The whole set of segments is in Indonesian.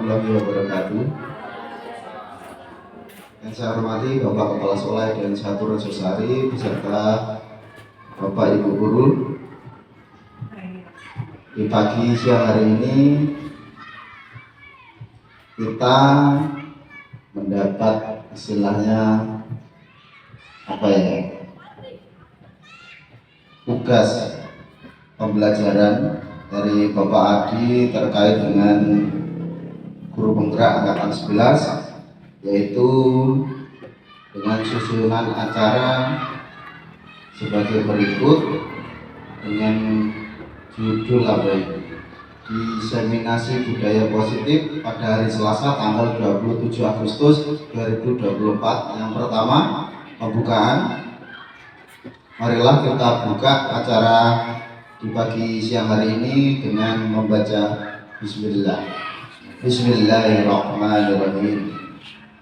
warahmatullahi wabarakatuh. Yang saya hormati Bapak Kepala Sekolah dan Catur Rejosari beserta Bapak Ibu Guru. Di pagi siang hari ini kita mendapat istilahnya tugas pembelajaran dari Bapak Adi terkait dengan guru penggerak angkatan 11, yaitu dengan susunan acara sebagai berikut dengan judul Diseminasi Budaya Positif pada hari Selasa tanggal 27 Agustus 2024. Yang pertama, pembukaan. Marilah kita buka acara di pagi siang hari ini dengan membaca Bismillahirrahmanirrahim.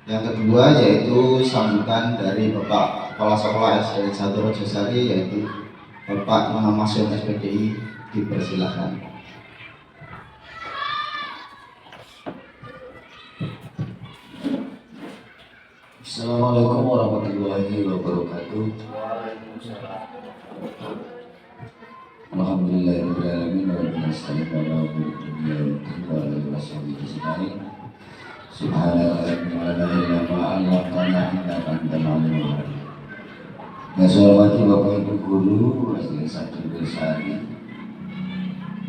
Yang kedua yaitu sambutan dari Bapak Kepala Sekolah SD 1 Rejosari, yaitu Bapak Muhammad Masud SPDI. Dipersilakan. Assalamualaikum warahmatullahi wabarakatuh. Alhamdulillahirrahmanirrahim. Yang saya hormati Bapak Ibu Guru SD 1 Rejosari,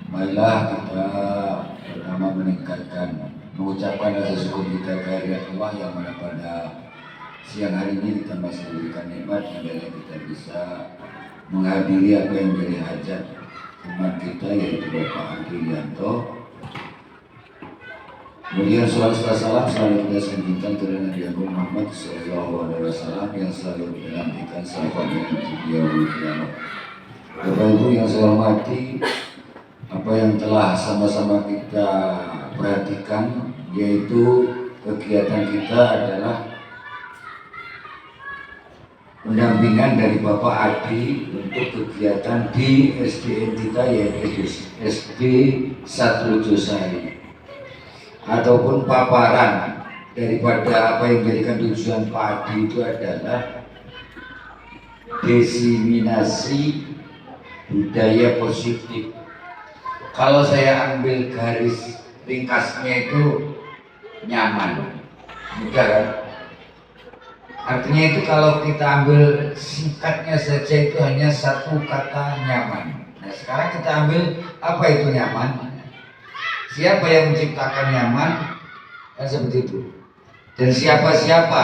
marilah kita pertama mengucapkan rasa syukur kita kehadirat Allah yang mana pada siang hari ini kita masih diberikan nikmat adalah kita bisa menghadiri apa yang menjadi hajat umat kita, yaitu Bapak Adi Yanto. Kemudian salam selalu kita sanjungkan kepada Nabi Muhammad SAW yang selalu menantikan sahabatnya untuk yaumul qiyamah. Bapak Ibu yang saya hormati, apa yang telah sama-sama kita perhatikan, yaitu kegiatan kita adalah pendampingan dari Bapak Adi untuk kegiatan di SDN kita, yaitu SD 1 Rejosari, ataupun paparan daripada apa yang menjadikan tujuan Pak Adi itu adalah diseminasi budaya positif. Kalau saya ambil garis ringkasnya itu nyaman, mudah kan? Artinya itu kalau kita ambil singkatnya saja itu hanya satu kata, nyaman. Nah sekarang kita ambil apa itu nyaman? Siapa yang menciptakan nyaman? Kan seperti itu. Dan siapa-siapa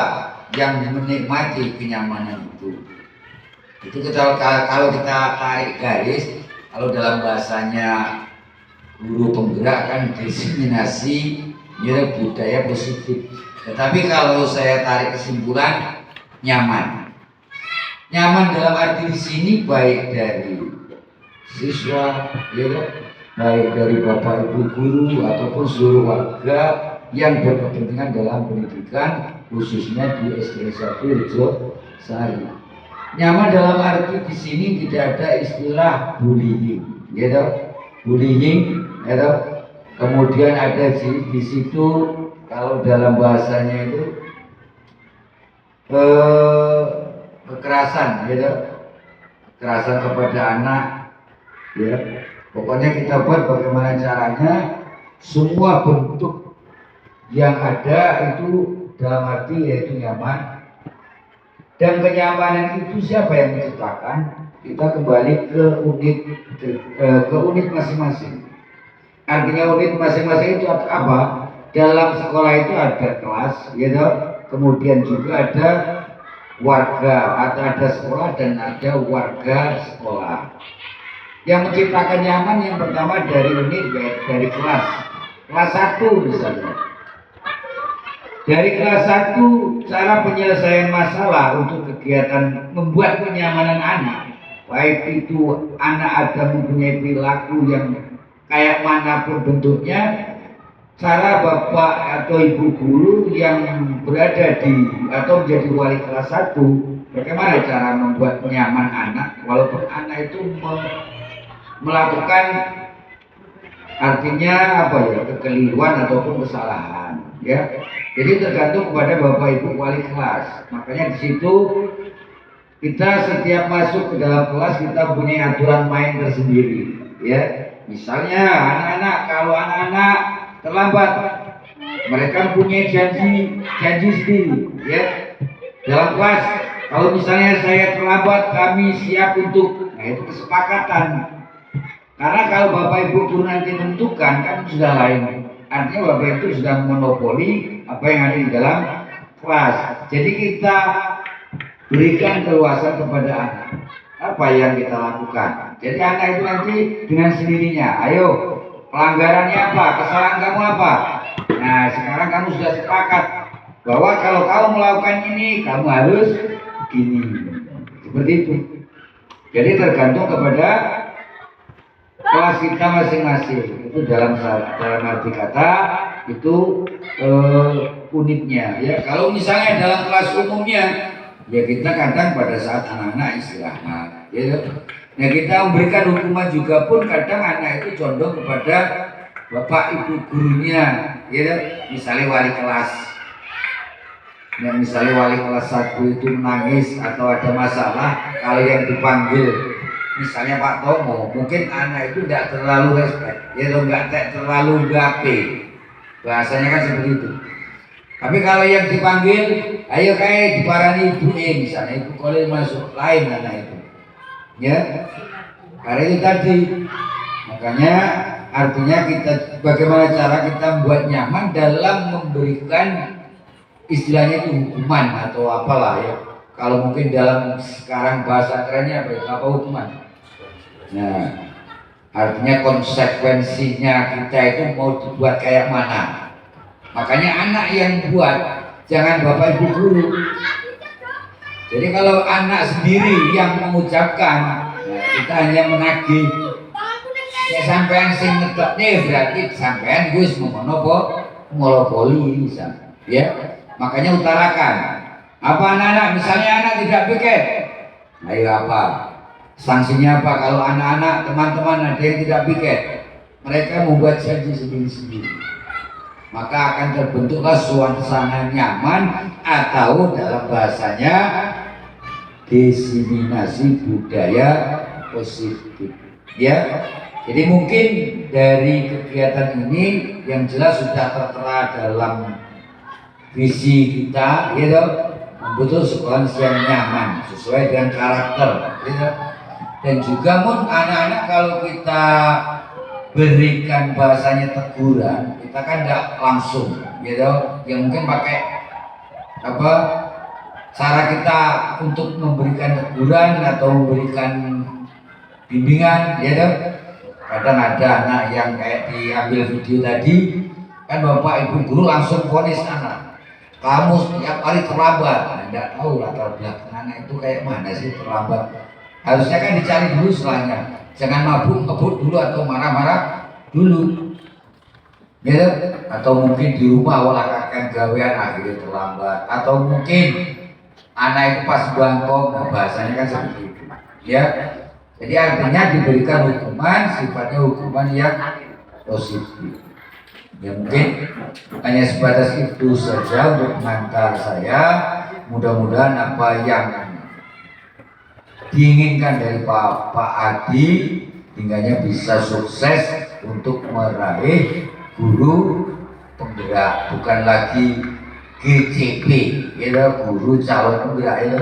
yang menikmati kenyamanan itu. Itu kita, kalau kita tarik garis, kalau dalam bahasanya guru penggerak kan diseminasi budaya positif. Tetapi kalau saya tarik kesimpulan, nyaman. Nyaman dalam arti di sini baik dari siswa, baik dari Bapak Ibu Guru ataupun seluruh warga yang berkepentingan dalam pendidikan, khususnya di SD 1 Rejosari. Nyaman dalam arti di sini tidak ada istilah bullying, bullying, kemudian ada di situ kalau dalam bahasanya itu kekerasan, kekerasan kepada anak, Pokoknya kita buat bagaimana caranya semua bentuk yang ada itu dalam arti yaitu nyaman. Dan kenyamanan itu siapa yang menciptakan? Kita kembali ke unit masing-masing. Artinya unit masing-masing itu apa? Dalam sekolah itu ada kelas, kemudian juga ada warga atau ada sekolah dan ada warga sekolah. Yang menciptakan nyaman yang pertama dari unit, dari kelas 1 misalnya. Dari kelas 1 cara penyelesaian masalah untuk kegiatan membuat kenyamanan anak, baik itu anak ada mempunyai perilaku yang kayak manapun bentuknya, cara Bapak atau Ibu Guru yang berada di atau menjadi wali kelas 1, bagaimana cara membuat nyaman anak walaupun anak itu melakukan artinya apa ya, kekeliruan ataupun kesalahan ya. Jadi tergantung kepada Bapak Ibu wali kelas. Makanya di situ kita setiap masuk ke dalam kelas kita punya aturan main tersendiri ya. Misalnya anak-anak, kalau anak-anak terlambat mereka punya janji sendiri ya dalam kelas. Kalau misalnya saya terlambat, kami siap untuk, nah itu kesepakatan. Karena kalau Bapak Ibu guru nanti menentukan kan sudah lain. Artinya Bapak Ibu sudah monopoli apa yang ada di dalam kelas. Jadi kita berikan keluasan kepada anak apa yang kita lakukan. Jadi anak itu nanti dengan sendirinya, ayo pelanggarannya apa, kesalahan kamu apa. Nah sekarang kamu sudah sepakat bahwa kalau kamu melakukan ini kamu harus begini, seperti itu. Jadi tergantung kepada kelas kita masing-masing. Itu dalam arti kata itu unitnya ya. Kalau misalnya dalam kelas umumnya ya kita kadang pada saat anak-anak istirahat ya. Nah kita memberikan hukuman juga pun kadang anak itu condong kepada bapak ibu gurunya ya. Misalnya wali kelas, yang misalnya wali kelas 1 itu menangis atau ada masalah, kalau yang dipanggil misalnya Pak Tomo, mungkin anak itu tidak terlalu respect ya, nggak terlalu gape, bahasanya kan seperti itu. Tapi kalau yang dipanggil, ayo kayak diparani ibu misalnya ibu kolej masuk, lain anak itu ya. Karena itu tadi, makanya artinya kita bagaimana cara kita membuat nyaman dalam memberikan istilahnya itu hukuman atau apalah ya. Kalau mungkin dalam sekarang bahasa kerennya apa hukuman. Nah, artinya konsekuensinya kita itu mau dibuat kayak mana. Makanya anak yang buat, jangan bapak ibu guru. Jadi kalau anak sendiri yang mengucapkan, nah, kita hanya menagih. Ya sampean sing ngetoknya berarti sampean gus monopoli misalnya ya. Makanya utarakan apa anak-anak, misalnya anak tidak piket, ayo apa sanksinya apa. Kalau anak-anak teman-teman ada yang tidak piket, mereka membuat janji sendiri-sendiri, maka akan terbentuklah suasana nyaman atau dalam bahasanya diseminasi budaya positif ya. Jadi mungkin dari kegiatan ini yang jelas sudah tertera dalam visi kita gitu, membutuhkan sekolah yang nyaman sesuai dengan karakter gitu. Dan juga anak-anak kalau kita berikan bahasanya teguran, kita kan tidak langsung gitu, yang mungkin pakai apa cara kita untuk memberikan teguran atau memberikan bimbingan gitu. Kadang ada anak yang kayak diambil video tadi kan, bapak ibu guru langsung vonis anak, kamu setiap hari terlambat. Nah, tidak tahu latar belakang anak itu kayak mana sih terlambat. Harusnya kan dicari dulu salahnya, jangan mabuk ngebut dulu atau marah-marah dulu gitu. Atau mungkin di rumah olahraga gawean akhirnya terlambat, atau mungkin anak itu pas bangkok, nah bahasanya kan seperti itu ya. Jadi artinya diberikan hukuman sifatnya hukuman yang positif. Ya mungkin hanya sebatas itu saja untuk mengantar saya. Mudah-mudahan apa yang diinginkan dari Pak Adi hingganya bisa sukses untuk meraih guru penggerak, bukan lagi GCP ya, guru calon penggerak ya.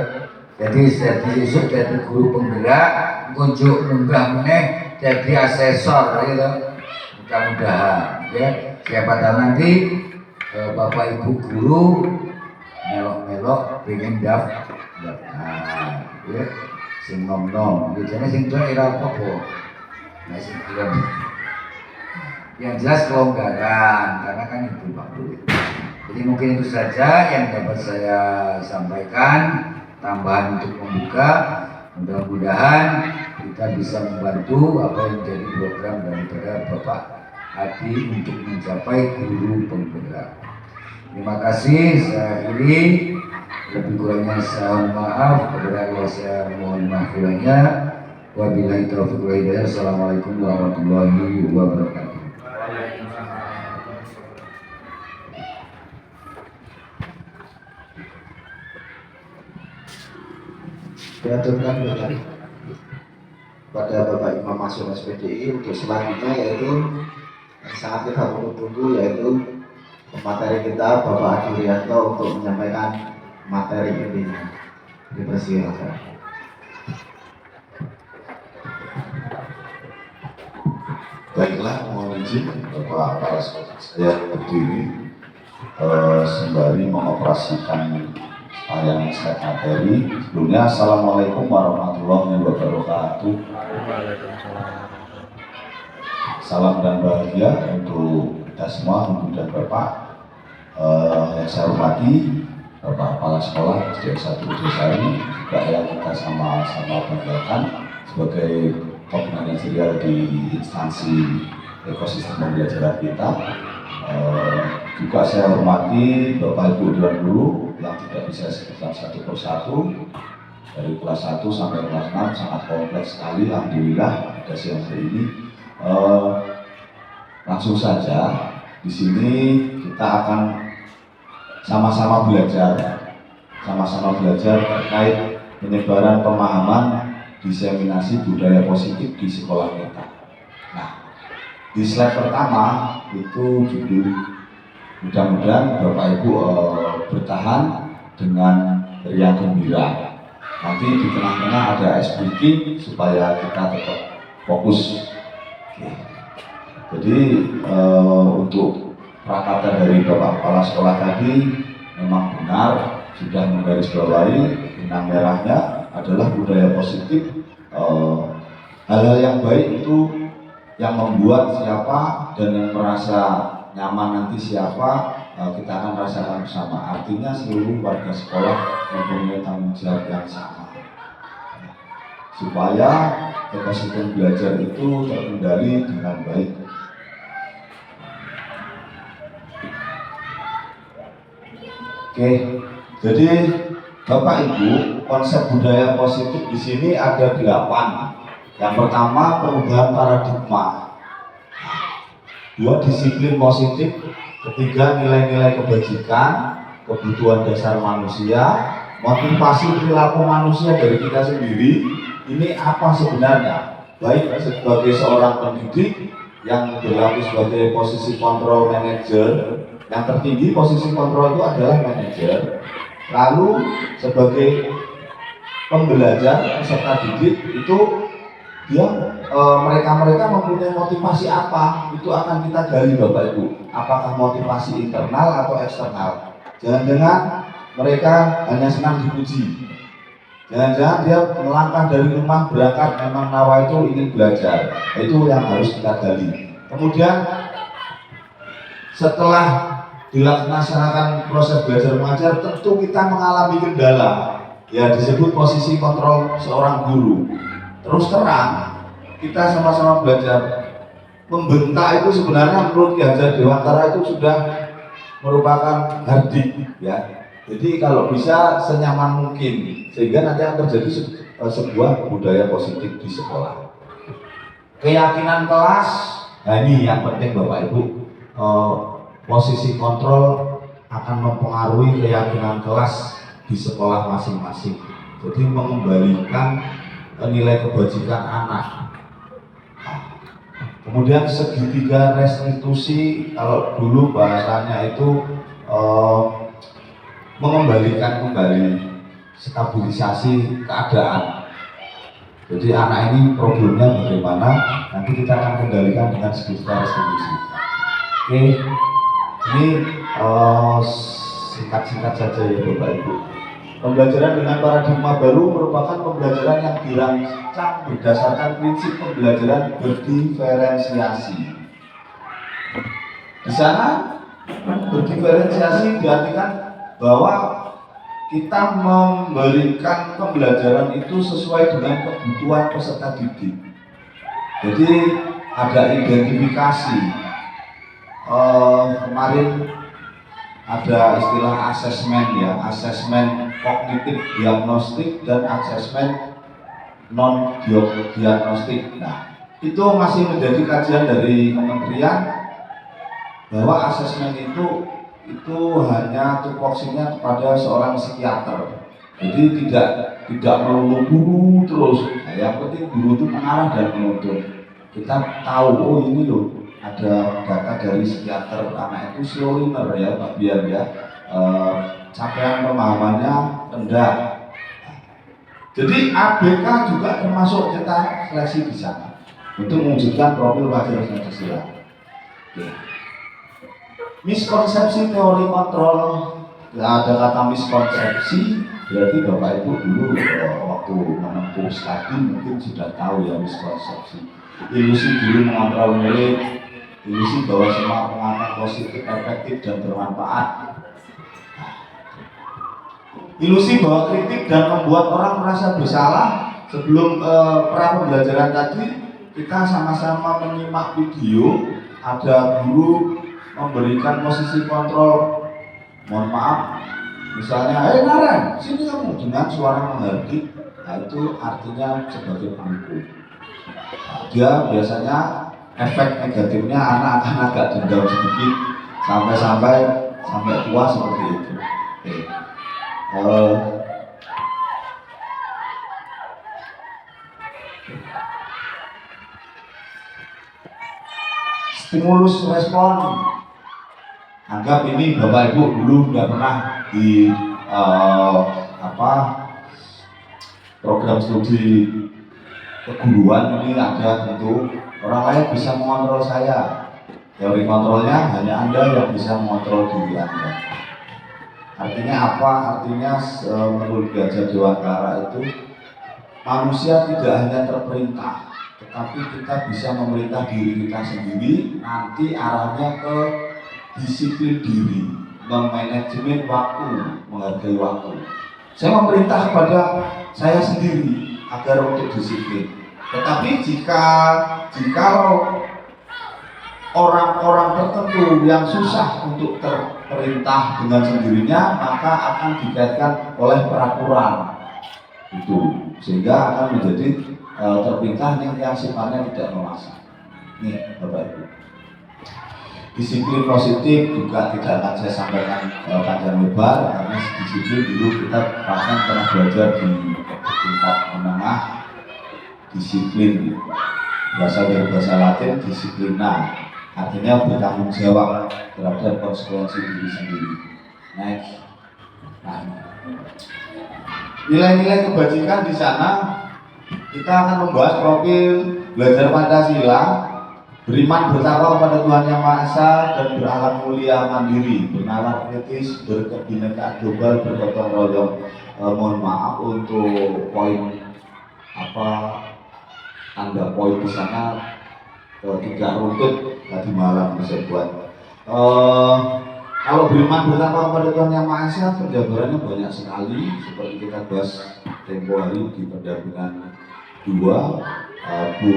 Jadi besok jadi guru penggerak, kunjuk munggah meneh jadi asesor gitu. Mudah-mudahan ya, siapa tahu nanti bapak ibu guru melok-melok pengen daftar ya, sing nom-nom biasanya sing tuh era apa nah sing yang jelas kelonggaran karena kan itu Pak Bu. Jadi mungkin itu saja yang dapat saya sampaikan, tambahan untuk membuka. Mudah-mudahan kita bisa membantu apa yang menjadi program daripada Bapak Adi untuk mencapai guru penggerak. Terima kasih. Saya akhiri, lebih kurangnya saya mohon maaf, kepada Allah saya mohon maaf kurangnya. Wabillahi taufiq wal hidayah. Assalamualaikum warahmatullahi wabarakatuh. diaturkan pada Bapak Imam Masyur SPDI untuk selanjutnya, yaitu yang sangat kita tunggu, yaitu materi kita Bapak Adi Rianto untuk menyampaikan materi intinya. Dipersilakan. Baiklah, mohon izin Bapak Kepala Sekolah saya berdiri sembari mengoperasikan tayangan slide materi. Sebelumnya, Assalamualaikum warahmatullahi wabarakatuh. Salam dan bahagia untuk kita semua, Ibu dan Bapak. Yang saya hormati Bapak Kepala Sekolah SD 1 Udesari, juga yang kita sama-sama banggakan sebagai top manajerial di instansi ekosistem pembelajaran kita. Juga saya hormati Bapak Ibu Dewan Guru yang tidak bisa sebutkan satu persatu, dari kelas 1 sampai kelas 6 sangat kompleks sekali. Alhamdulillah pada siang hari ini. Langsung saja di sini kita akan sama-sama belajar terkait penyebaran pemahaman diseminasi budaya positif di sekolah kita. Nah, di slide pertama itu judul, mudah-mudahan Bapak Ibu bertahan dengan riang gembira. Nanti di tengah-tengah ada ice breaking supaya kita tetap fokus. Oke. Jadi untuk prakata dari Bapak Kepala Sekolah tadi memang benar, sudah menggarisbawahi benang merahnya adalah budaya positif. Hal-hal yang baik itu yang membuat siapa dan yang merasa nyaman nanti siapa, kita akan rasakan bersama. Artinya seluruh warga sekolah mempunyai tanggung jawab yang sama supaya ekosistem belajar itu terkendali dengan baik. Oke, jadi Bapak Ibu, konsep budaya positif di sini ada 8. Yang pertama, perubahan paradigma. 2, disiplin positif. Ketiga, nilai-nilai kebajikan, kebutuhan dasar manusia, motivasi perilaku manusia dari kita sendiri. Ini apa sebenarnya? Baik sebagai seorang pendidik yang berlaku sebagai posisi kontrol manajer, yang tertinggi posisi kontrol itu adalah manajer. Lalu sebagai pembelajar peserta didik itu dia mereka mempunyai motivasi apa, itu akan kita gali Bapak Ibu. Apakah motivasi internal atau eksternal? Jangan-jangan mereka hanya senang dipuji, jangan-jangan dia melangkah dari rumah berangkat memang nawa itu ingin belajar. Itu yang harus kita gali. Kemudian setelah dilaksanakan proses belajar mengajar, tentu kita mengalami kendala, ya disebut posisi kontrol seorang guru. Terus terang, kita sama-sama belajar. Membentak itu sebenarnya menurut Ki Hajar Dewantara itu sudah merupakan hardik, ya. Jadi kalau bisa senyaman mungkin, sehingga nanti akan terjadi sebuah budaya positif di sekolah. Keyakinan kelas, nah ini yang penting Bapak Ibu. Posisi kontrol akan mempengaruhi keyakinan kelas di sekolah masing-masing. Jadi mengembalikan nilai kebajikan anak. Kemudian segitiga restitusi, kalau dulu bahasanya itu mengembalikan kembali stabilisasi keadaan. Jadi anak ini problemnya bagaimana, nanti kita akan kendalikan dengan segitiga restitusi. Oke. Ini singkat-singkat saja ya Bapak Ibu. Pembelajaran dengan paradigma baru merupakan pembelajaran yang dirancang berdasarkan prinsip pembelajaran berdiferensiasi. Di sana berdiferensiasi diartikan bahwa kita memberikan pembelajaran itu sesuai dengan kebutuhan peserta didik. Jadi ada identifikasi. Kemarin ada istilah asesmen ya, asesmen kognitif diagnostik dan asesmen non diagnostik. Nah, itu masih menjadi kajian dari kementerian bahwa asesmen itu hanya tupoksinya kepada seorang psikiater. Jadi tidak tidak melulu guru terus. Nah, yang penting guru itu mengarah dan menuntun. Kita tahu, oh ini loh ada data dari psikiater, anak itu slow learner ya Pak Biar ya, capaian pemahamannya rendah. Jadi ABK juga termasuk kita seleksi di sana untuk mewujudkan profil pelajar Pancasila. Miskonsepsi teori kontrol, ada kata miskonsepsi, berarti Bapak Ibu dulu waktu menempuh studi mungkin sudah tahu ya miskonsepsi. Ilusi dulu mengontrol murid, ilusi bahwa semua pengalaman positif, efektif dan bermanfaat. Ilusi bahwa kritik dan membuat orang merasa bersalah. Sebelum pra pembelajaran tadi kita sama-sama menyimak video, ada guru memberikan posisi kontrol, mohon maaf, misalnya, Naren, sini kamu, dengan suara menghardik. Nah itu artinya sebagai pengikut. Dia biasanya efek negatifnya anak akan agak dendam sedikit sampai tua seperti itu. Stimulus respon, anggap ini Bapak Ibu dulu sudah pernah di program studi keguruan. Ini ada tentu orang lain bisa mengontrol saya. Teori kontrolnya hanya Anda yang bisa mengontrol diri Anda. Artinya apa? Artinya menurut Gajah Dewantara itu manusia tidak hanya terperintah, tetapi kita bisa memerintah diri kita sendiri. Nanti arahnya ke disiplin diri, memanajemen waktu, menghargai waktu. Saya memerintah kepada saya sendiri agar untuk disiplin. Tetapi jika orang-orang tertentu yang susah untuk terperintah dengan sendirinya, maka akan dikaitkan oleh peraturan itu, sehingga akan menjadi terperintah yang sifatnya tidak memaksa. Ini Bapak Ibu. Disiplin positif juga tidak akan saya sampaikan panjang lebar, karena disiplin dulu kita bahkan pernah belajar di tingkat menengah. Disiplin berasal dari bahasa Latin disiplina, artinya bertanggung jawab terhadap konsekuensi diri sendiri. Next. Nah, nilai-nilai kebajikan di sana kita akan membahas profil belajar Pancasila, beriman bertakwa kepada Tuhan Yang Maha Esa dan berakhlak mulia mandiri, bernalar kritis, berkebinekaan global, bergotong royong. Mohon maaf untuk poin tanda poin di sana tidak runtut tadi malam saya buat. Kalau beriman bertakwa kepada Tuhan Yang Maha Esa, penjabarannya banyak sekali, seperti kita bahas tempo hari di pendampingan 2. Bu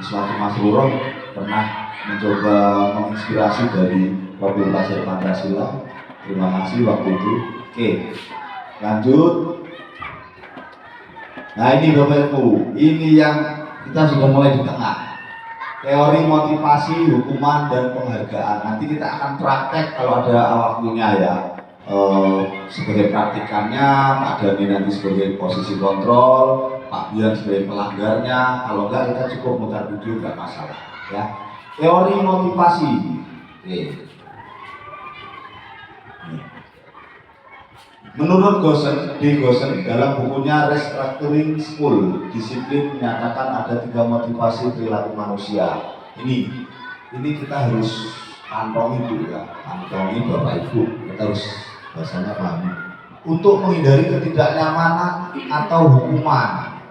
Iswati Masruroh pernah mencoba menginspirasi dari profil pelajar Pancasila. Terima kasih waktu itu. Oke, lanjut. Nah ini Bapak Ibu, ini yang kita sudah mulai di tengah. Teori motivasi, hukuman, dan penghargaan. Nanti kita akan praktek kalau ada waktunya ya. Sebagai praktikannya, Pak Dhani nanti sebagai posisi kontrol, Pak Bian sebagai pelanggarnya. Kalau enggak kita cukup mutar video, enggak masalah ya. Teori motivasi. Oke. Menurut D. Gosen dalam bukunya Restructuring School, disiplin menyatakan ada 3 motivasi perilaku manusia. Ini kita harus kantongi dulu ya, kantongi Bapak Ibu, kita harus bahasanya pahami. Untuk menghindari ketidaknyamanan atau hukuman,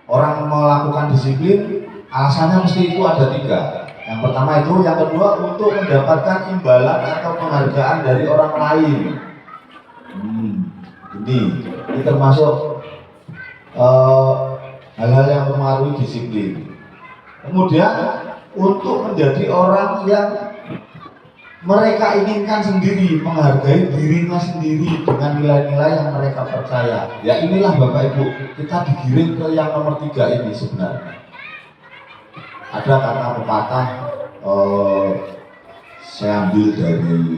orang melakukan disiplin alasannya mesti itu ada 3. Yang pertama itu, yang kedua untuk mendapatkan imbalan atau penghargaan dari orang lain. Ini termasuk hal-hal yang mempengaruhi disiplin. Kemudian untuk menjadi orang yang mereka inginkan sendiri, menghargai dirinya sendiri dengan nilai-nilai yang mereka percaya. Ya inilah Bapak Ibu, kita digiring ke yang nomor 3 ini sebenarnya. Ada kata pepatah, saya ambil dari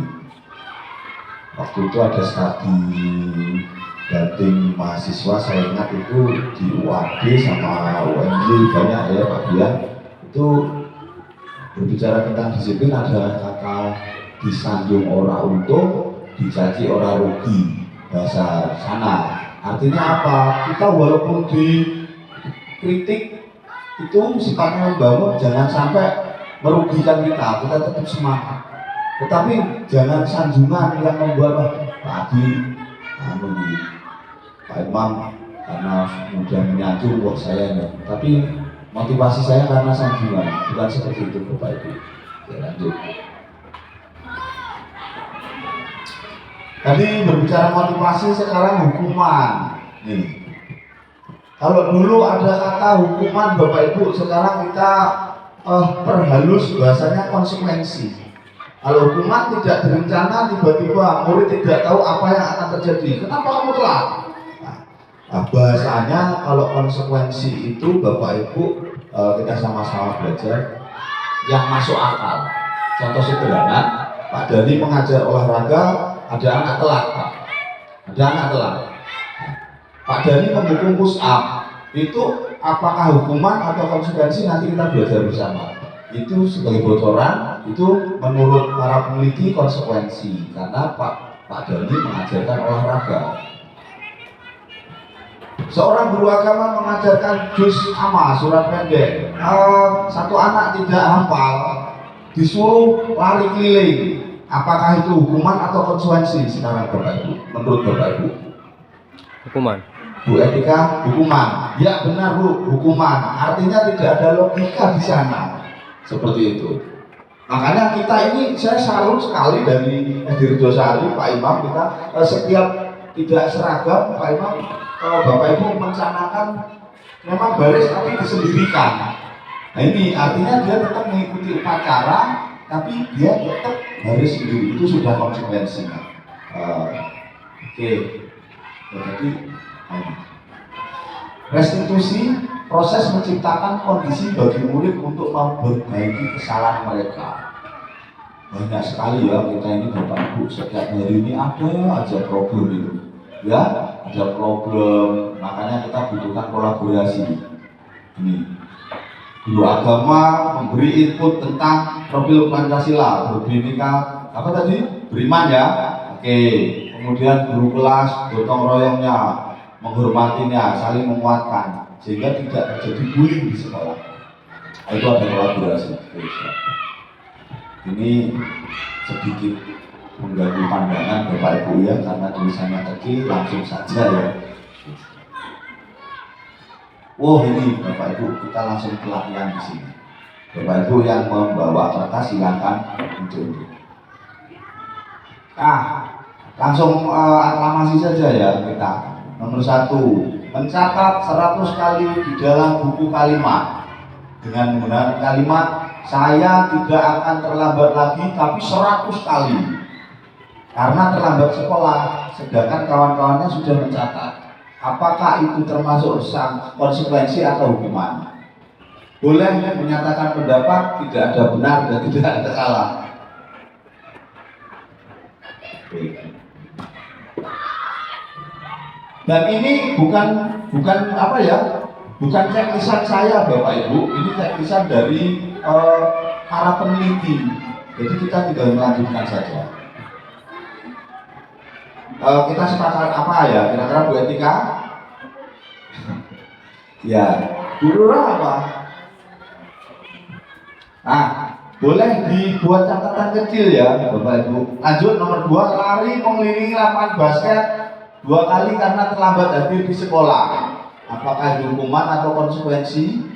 waktu itu ada studi banting mahasiswa saya ingat itu di UAD sama UNY banyak ya Pak Bian, itu berbicara tentang disiplin ada kata disanjung ora untung, dicaci ora rugi, bahasa sana. Artinya apa? Kita walaupun dikritik itu sifatnya membangun, jangan sampai merugikan kita tetap semangat. Tetapi jangan sanjungan yang membuat tadi Pak Imam karena mudah menyanjung buat saya ya. Tapi motivasi saya karena sanjungan, bukan seperti itu Bapak Ibu. Oke, lanjut. Tadi berbicara motivasi, sekarang hukuman. Nih, kalau dulu ada kata hukuman Bapak Ibu, sekarang kita perhalus bahasanya konsekuensi. Kalau hukuman tidak direncana, tiba-tiba murid tidak tahu apa yang akan terjadi. Kenapa kamu telat? Nah, bahasanya kalau konsekuensi itu Bapak Ibu kita sama-sama belajar yang masuk akal. Contoh sederhana, Pak Dani mengajar olahraga, ada anak telat, Pak. Ada anak telat. Pak Dani mendukung push up, itu apakah hukuman atau konsekuensi nanti kita belajar bersama. Itu sebagai bocoran, itu menurut para peneliti konsekuensi karena Pak Dani mengajarkan olahraga. Seorang guru agama mengajarkan juz amma, surat pendek. Satu anak tidak hafal, disuruh lari keliling. Apakah itu hukuman atau konsekuensi sekarang Bapak Ibu? Menurut Bapak Ibu? Hukuman. Bu Etika, hukuman. Ya benar Bu, hukuman. Artinya tidak ada logika di sana. Seperti itu. Makanya kita ini, saya salut sekali dari Dirjosari, Pak Imam, kita setiap tidak seragam, Pak Imam, Bapak Ibu mencanangkan memang baris tapi disendirikan. Nah ini artinya dia tetap mengikuti upacara, tapi dia tetap baris sendiri. Itu sudah konsekuensinya. Oke. Jadi restitusi, proses menciptakan kondisi bagi murid untuk memperbaiki kesalahan mereka. Banyak sekali ya kita ini Bapak Ibu, setiap hari ini ada aja problem itu. Ya, ada problem, makanya kita butuhkan kolaborasi. Ini guru agama memberi input tentang profil Pancasila, berbhinneka apa tadi? Beriman ya. Oke. Kemudian guru kelas gotong royongnya, menghormatinya, saling menguatkan sehingga tidak terjadi bullying di sekolah. Nah, itu ada kolaborasi. Ini sedikit mengganggu pandangan Bapak Ibu ya, karena tulisannya kecil, langsung saja ya. Oh ini Bapak Ibu, kita langsung pelatihan di sini. Bapak Ibu yang membawa kertas silakan muncul. Langsung aklamasi saja ya kita. Nomor 1, mencatat 100 kali di dalam buku kalimat dengan menggunakan kalimat saya tidak akan terlambat lagi, tapi 100 kali. Karena terlambat sekolah, sedangkan kawan-kawannya sudah mencatat. Apakah itu termasuk konsekuensi atau hukuman? Boleh menyatakan pendapat, tidak ada benar dan tidak ada salah. Dan ini bukan apa ya? Bukan ceklisan saya Bapak Ibu, ini ceklisan dari para peneliti. Jadi kita tinggal melanjutkan saja. Kita sepakat apa ya? Kira-kira Bu Etika? Ya, guru apa? Boleh dibuat catatan kecil ya Bapak Ibu. Lanjut nomor 2, lari mengelilingi lapangan basket 2 kali karena terlambat hadir di sekolah. Apakah itu hukuman atau konsekuensi?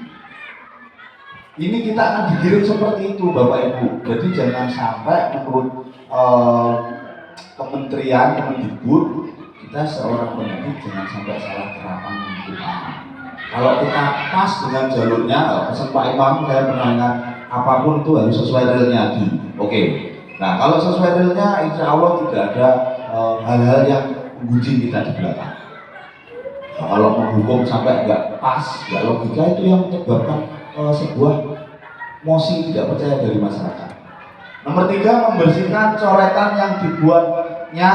Ini kita akan digiring seperti itu Bapak Ibu. Jadi jangan sampai menurut Kementerian Kemendikbud, kita seorang pendidik jangan sampai salah terapan hukuman. Kalau kita pas dengan jalurnya, pesan Pak Imam saya pernah ingat, apapun itu harus sesuai realnya di. Oke. Nah kalau sesuai realnya, insya Allah tidak ada hal-hal yang menguji kita di belakang. Nah, kalau menghukum sampai nggak pas, nggak logika, itu yang menyebabkan sebuah mosi tidak percaya dari masyarakat. Nomor 3, membersihkan coretan yang dibuatnya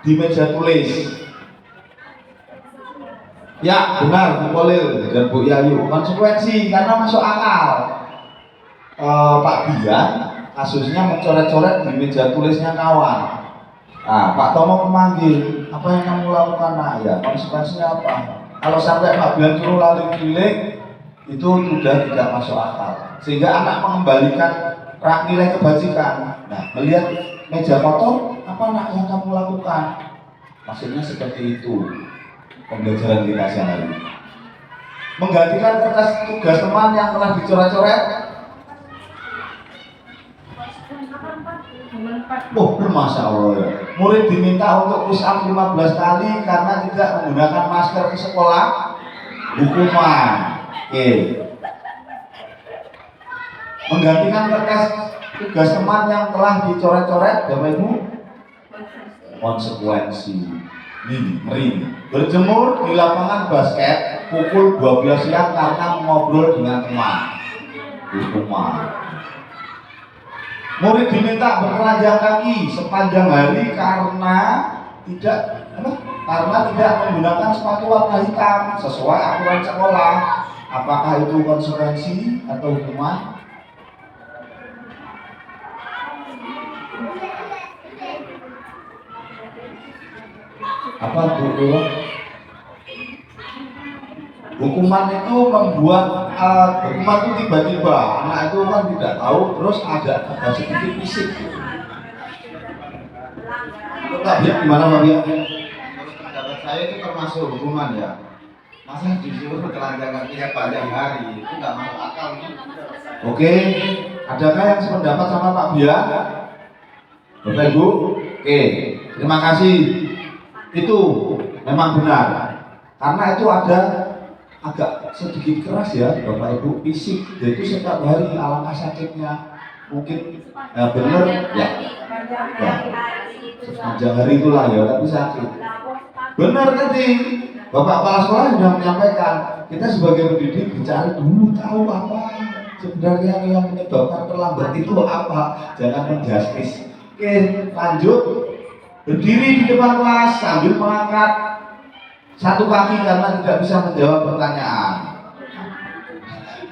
di meja tulis. Ya benar Bu Kolil dan Bu Yayu, konsekuensi karena masuk akal. Pak Bian kasusnya mencoret-coret di meja tulisnya kawan. Nah, Pak Tomo memanggil, apa yang kamu lakukan? Nah, ya konsekuensinya apa? Kalau sampai Pak Bian turun lalu keliling, itu sudah tidak masuk akal. Sehingga anak mengembalikan nilai kebajikan. Nah, melihat meja kotor, apa nak yang kamu lakukan? Maksudnya seperti itu pembelajaran kita sehari. Menggantikan kertas tugas teman yang telah dicoret-coret. Oh, Masya Allah ya. Murid diminta untuk push up 15 kali karena tidak menggunakan masker ke sekolah. Hukuman. Oke. Menggantikan kertas tugas teman yang telah dicoret-coret, Bapak Ibu. Konsekuensi. Ngeri. Berjemur di lapangan basket pukul 12 siang karena ngobrol dengan teman. Hukuman. Murid diminta bertelanjang kaki sepanjang hari karena tidak menggunakan sepatu warna hitam sesuai aturan sekolah. Apakah itu konsekuensi atau hukuman? Apa Bu? Hukuman itu membuat hukuman itu tiba-tiba anak itu kan tidak tahu, terus ada sedikit fisik. Pak Biak gimana Pak Biak? Menurut pendapat saya itu termasuk hukuman ya. Masa disuruh telanjang kakinya panjang hari itu nggak masuk akal nih. Oke, adakah yang sependapat sama Pak Biak? Bapak Ibu? Oke, terima kasih. Itu memang benar. Karena itu ada agak sedikit keras ya Bapak Ibu, fisik. Jadi setiap hari alangkah sakitnya. Mungkin benar ya. Sepanjang hari itulah ya, tapi sakit. Benar tadi Bapak Kepala Sekolah sudah menyampaikan, kita sebagai pendidik dicari dulu tahu apa sebenarnya yang menyebabkan terlambat itu apa. Jangan menjustis. Oke, lanjut. Berdiri di depan kelas sambil mengangkat satu kaki karena tidak bisa menjawab pertanyaan.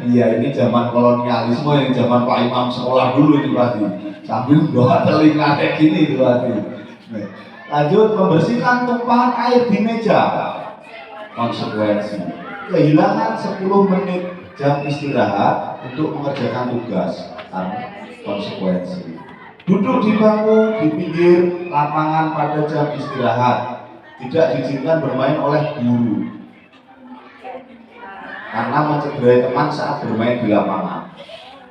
Iya, ini zaman kolonialisme, yang zaman Pak Imam sekolah dulu ini pasti. Sambil bawa telinga kayak gini itu pasti. Lanjut, membersihkan tumpahan air di meja. Konsekuensi. Kehilangan 10 menit jam istirahat untuk mengerjakan tugas. Konsekuensi. Duduk di bangku di pinggir lapangan pada jam istirahat. Tidak diizinkan bermain oleh guru karena mencederai teman saat bermain di lapangan.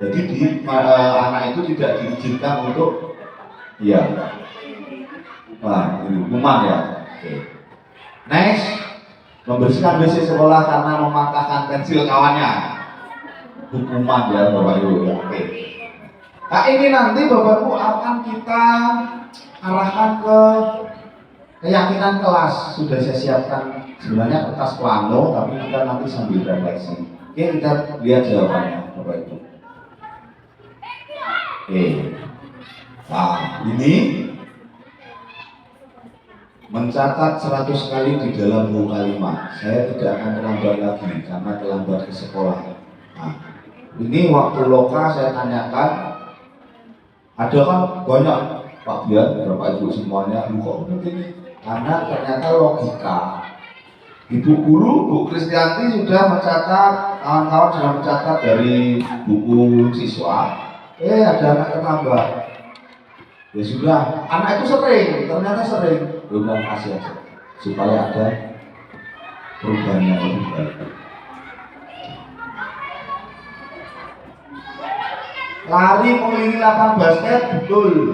Jadi anak itu tidak diizinkan untuk hukuman ya. Oke. Next, membersihkan WC sekolah karena mematahkan pensil kawannya. Hukuman ya Bapak Ibu ya. Oke. Nah ini nanti Bapak Ibu akan kita arahkan ke keyakinan kelas. Sudah saya siapkan sebenarnya kertas plano, tapi kita nanti sambil refleksi. Oke, kita lihat jawabannya Bapak Ibu. Oke. Nah, ini mencatat 100 kali di dalam buku kalimat. Saya tidak akan terlambat lagi karena terlambat ke sekolah. Nah, ini waktu loka saya tanyakan, ada kan banyak Pak Bian, Bapak Ibu semuanya, kok begini? Karena ternyata logika. Ibu guru, Bu Kristianti sudah mencatat, kawan-kawan sudah mencatat dari buku siswa. Ada anak terlambat. Ya sudah, anak itu sering, ternyata sering. Udah kasih aja, supaya ada perubahan yang lebih baik. Lari mengelilingi lapangan basket, betul.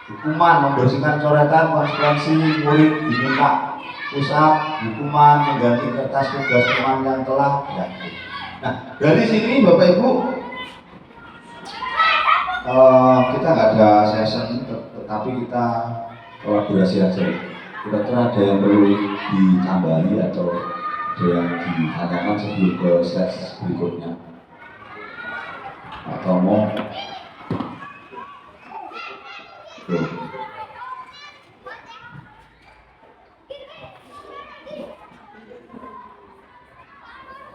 Hukuman membersihkan coretan, konsekuensi murid diminta push up, hukuman mengganti kertas tugas teman yang telah ya. Nah dari sini Bapak Ibu kita nggak ada session, tetapi kita kolaborasi aja. Kira-kira ada yang perlu ditambahi atau ada yang ditanyakan sebelum ke slide berikutnya? Atau mau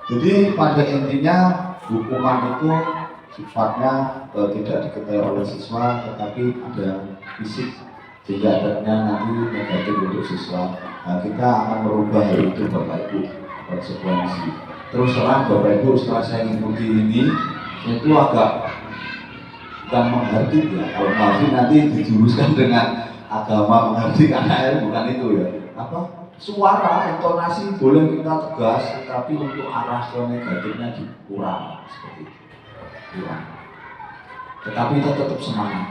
Jadi pada intinya hukuman itu sifatnya tidak diketahui oleh siswa, tetapi ada fisik sehingga efeknya nanti negatif untuk siswa. Nah, kita akan merubah hal itu Bapak Ibu, konsekuensi. Terus terang Bapak Ibu, setelah saya mengikuti ini, itu agak bukan mengerti ya. Kalau mengerti nanti dijuruskan dengan agama mengerti, karena bukan itu ya. Apa? Suara, intonasi boleh kita tegas, tapi untuk arah ke negatifnya dikurang seperti itu. Kurang. Tetapi kita tetap semangat.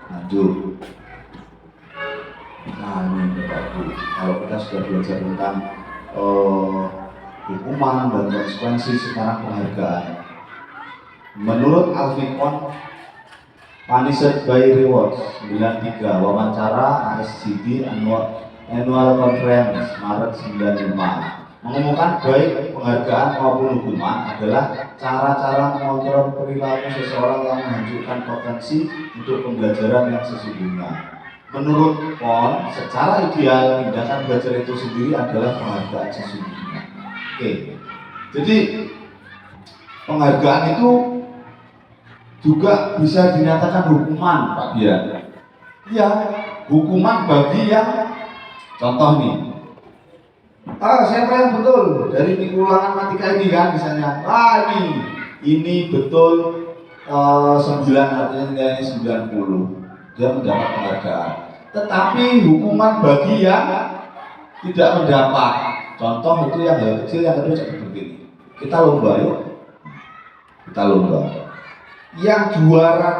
Lanjut. Nah ini Bapak Ibu, kalau kita sudah belajar tentang hukuman dan konsekuensi, sekarang penghargaan. Menurut Alfikon, Punished by Rewards 93, wawancara ASCD Annual Conference Maret 95, mengumumkan baik penghargaan maupun hukuman adalah cara-cara mengontrol perilaku seseorang yang menghancurkan potensi untuk pembelajaran yang sesungguhnya. Menurut PON, secara ideal tindakan belajar itu sendiri adalah penghargaan sesungguhnya. Oke, jadi penghargaan itu juga bisa dinyatakan hukuman, Pak Dian. Ya, hukuman bagi yang contoh nih. Siapa yang betul dari ulangan matematika ini kan misalnya. Ini betul 9 artinya nilainya 90. Dia mendapat penghargaan. Tetapi hukuman bagi yang tidak mendapat. Contoh itu yang hal kecil, yang kedua seperti begini. Kita lomba yuk. Kita lomba. Yang juara